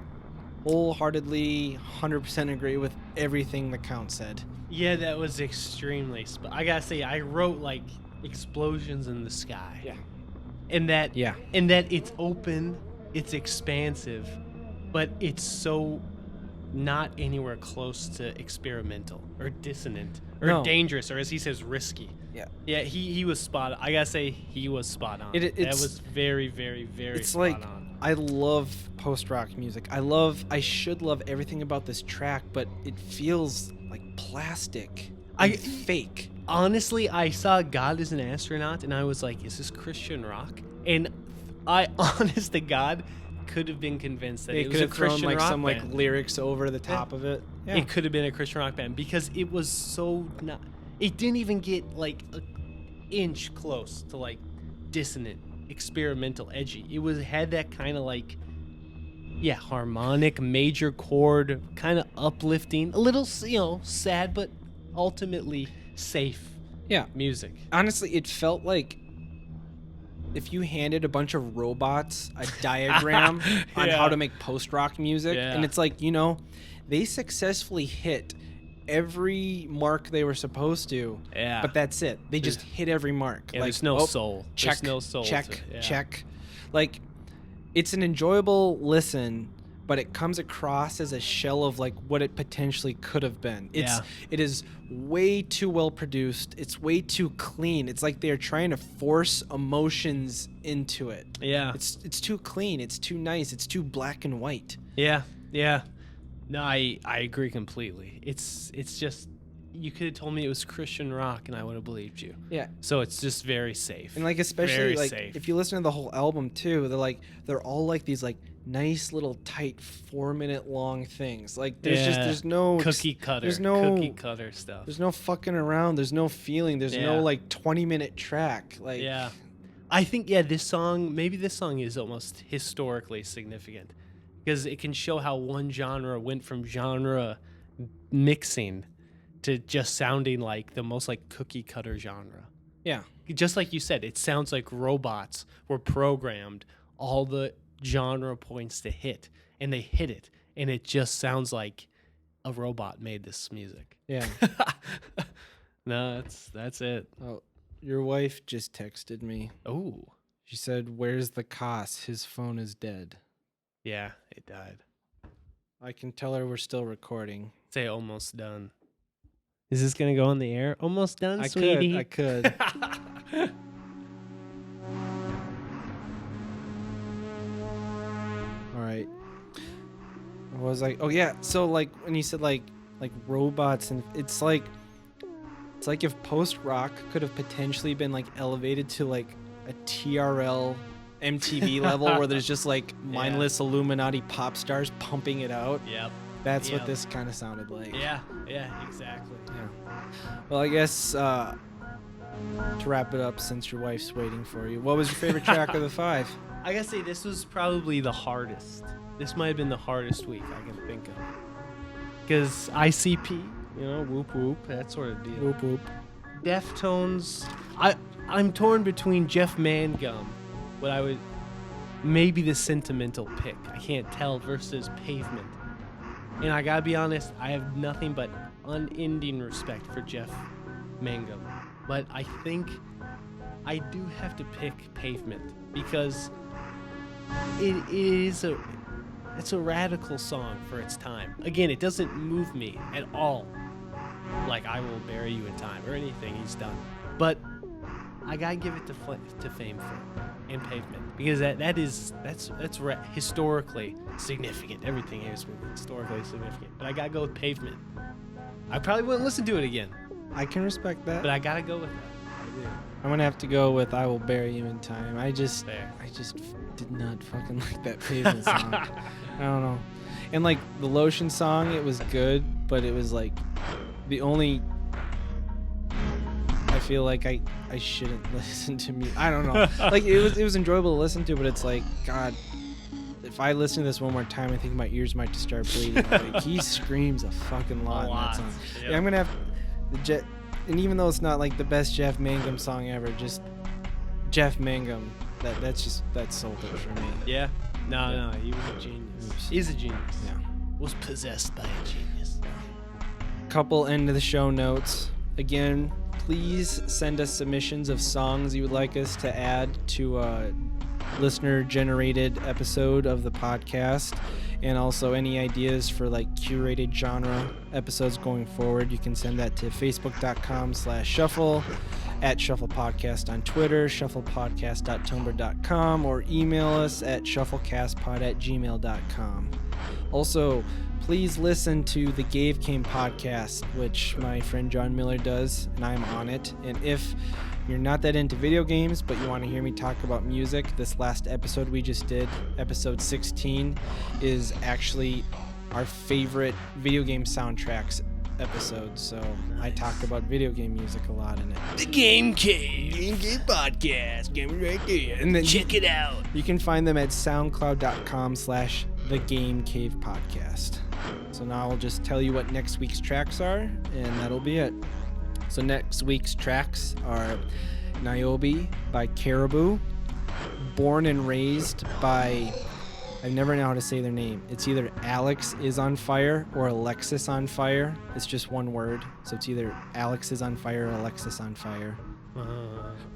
wholeheartedly 100% agree with everything the Count said. Yeah, that was extremely... I gotta say, I wrote like Explosions in the Sky. Yeah. And that it's open, it's expansive, but it's so not anywhere close to experimental or dissonant or dangerous, or as he says, risky. Yeah. Yeah, he was spot on. I gotta say, he was spot on. That was very, very, very spot on. I love post-rock music. I should love everything about this track, but it feels like plastic and fake. Honestly, I saw God is an Astronaut, and I was like, is this Christian rock? And I, honest to God, could have been convinced that it was a Christian rock some band. lyrics over the top of it. Yeah. It could have been a Christian rock band because it was so not... It didn't even get like an inch close to like dissonant, experimental, edgy. It had that kind of like, harmonic major chord, kind of uplifting, a little, sad, but ultimately safe. Yeah. Music. Honestly, it felt like if you handed a bunch of robots a diagram on how to make post-rock music, and it's like, they successfully hit every mark they were supposed to, but that's it. They just hit every mark. Like, there's no soul. Check, there's no soul. Check. Like, it's an enjoyable listen, but it comes across as a shell of like what it potentially could have been. It is way too well produced. It's way too clean. It's like they're trying to force emotions into it. Yeah. It's too clean. It's too nice. It's too black and white. Yeah. No, I agree completely. It's just, you could have told me it was Christian rock and I would have believed you. Yeah. So it's just very safe. And like, especially very like safe. if you listen to the whole album too, they're all like these like nice little tight 4-minute long things. Like there's no cookie cutter. There's no cookie cutter stuff. There's no fucking around. There's no feeling. There's no like 20-minute track. Like I think this song is almost historically significant because it can show how one genre went from genre mixing to just sounding like the most like cookie cutter genre. Yeah. Just like you said, it sounds like robots were programmed all the genre points to hit, and they hit it, and it just sounds like a robot made this music. Yeah. No, that's it. Oh, your wife just texted me. Oh. She said, "Where's the Cos? His phone is dead." Yeah, it died. I can tell her we're still recording. Say almost done. Is this gonna go on the air? Almost done, sweetie? I could. All right. I was like, oh yeah. So like when you said like robots, and it's like if post rock could have potentially been like elevated to like a TRL MTV level where there's just like mindless Illuminati pop stars pumping it out. Yep. That's what this kind of sounded like. Yeah, exactly. Yeah. Well, I guess to wrap it up, since your wife's waiting for you, what was your favorite track of the 5? I gotta say, this was probably the hardest. This might have been the hardest week I can think of. Because ICP, whoop whoop, that sort of deal. Whoop whoop. Deftones, I'm torn between Jeff Mangum, what I would, maybe the sentimental pick, I can't tell, versus Pavement. And I gotta be honest, I have nothing but unending respect for Jeff Mangum. But I think I do have to pick Pavement because it's a radical song for its time. Again, it doesn't move me at all like I Will Bury You in Time or anything he's done. But I gotta give it to Fame and Pavement because that's historically significant. Everything here is historically significant. But I gotta go with Pavement. I probably wouldn't listen to it again. I can respect that. But I gotta go with that. I'm gonna have to go with I Will Bury You in Time. I just did not fucking like that Pavement song. I don't know. And like the Lotion song, it was good, but it was like the only. I feel like I shouldn't listen to me. I don't know. Like it was enjoyable to listen to, but it's like, God, if I listen to this one more time, I think my ears might just start bleeding. Like, he screams a fucking lot in that song. Yep. Yeah, I'm gonna have the and even though it's not like the best Jeff Mangum song ever, just Jeff Mangum. That sold it for me. Yeah. No, he was a genius. He's a genius. Yeah. Was possessed by a genius. Couple end of the show notes. Again, please send us submissions of songs you would like us to add to a listener-generated episode of the podcast, and also any ideas for like curated genre episodes going forward. You can send that to facebook.com/shuffle, at Shuffle Podcast on Twitter, shufflepodcast.tumblr.com, or email us at shufflecastpod@gmail.com. Also, please listen to the Gave Came podcast, which my friend John Miller does, and I'm on it. And if you're not that into video games, but you want to hear me talk about music, this last episode we just did, episode 16, is actually our favorite video game soundtracks episodes, so I talk about video game music a lot in it. The Game Cave Podcast. Game right there. And then check it out. You can find them at soundcloud.com/thegamecavepodcast. So now I'll just tell you what next week's tracks are, and that'll be it. So next week's tracks are Niobe by Caribou, Born and Raised by, I never know how to say their name. It's either Alexisonfire or Alexisonfire. It's just one word. So it's either Alexisonfire or Alexisonfire.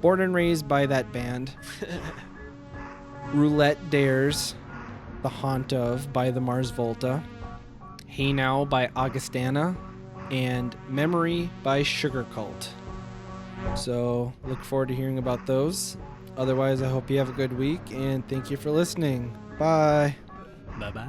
Born and Raised by that band. Roulette Dares, The Haunt Of by the Mars Volta. Hey Now by Augustana. And Memory by Sugar Cult. So look forward to hearing about those. Otherwise, I hope you have a good week, and thank you for listening. Bye. Bye-bye.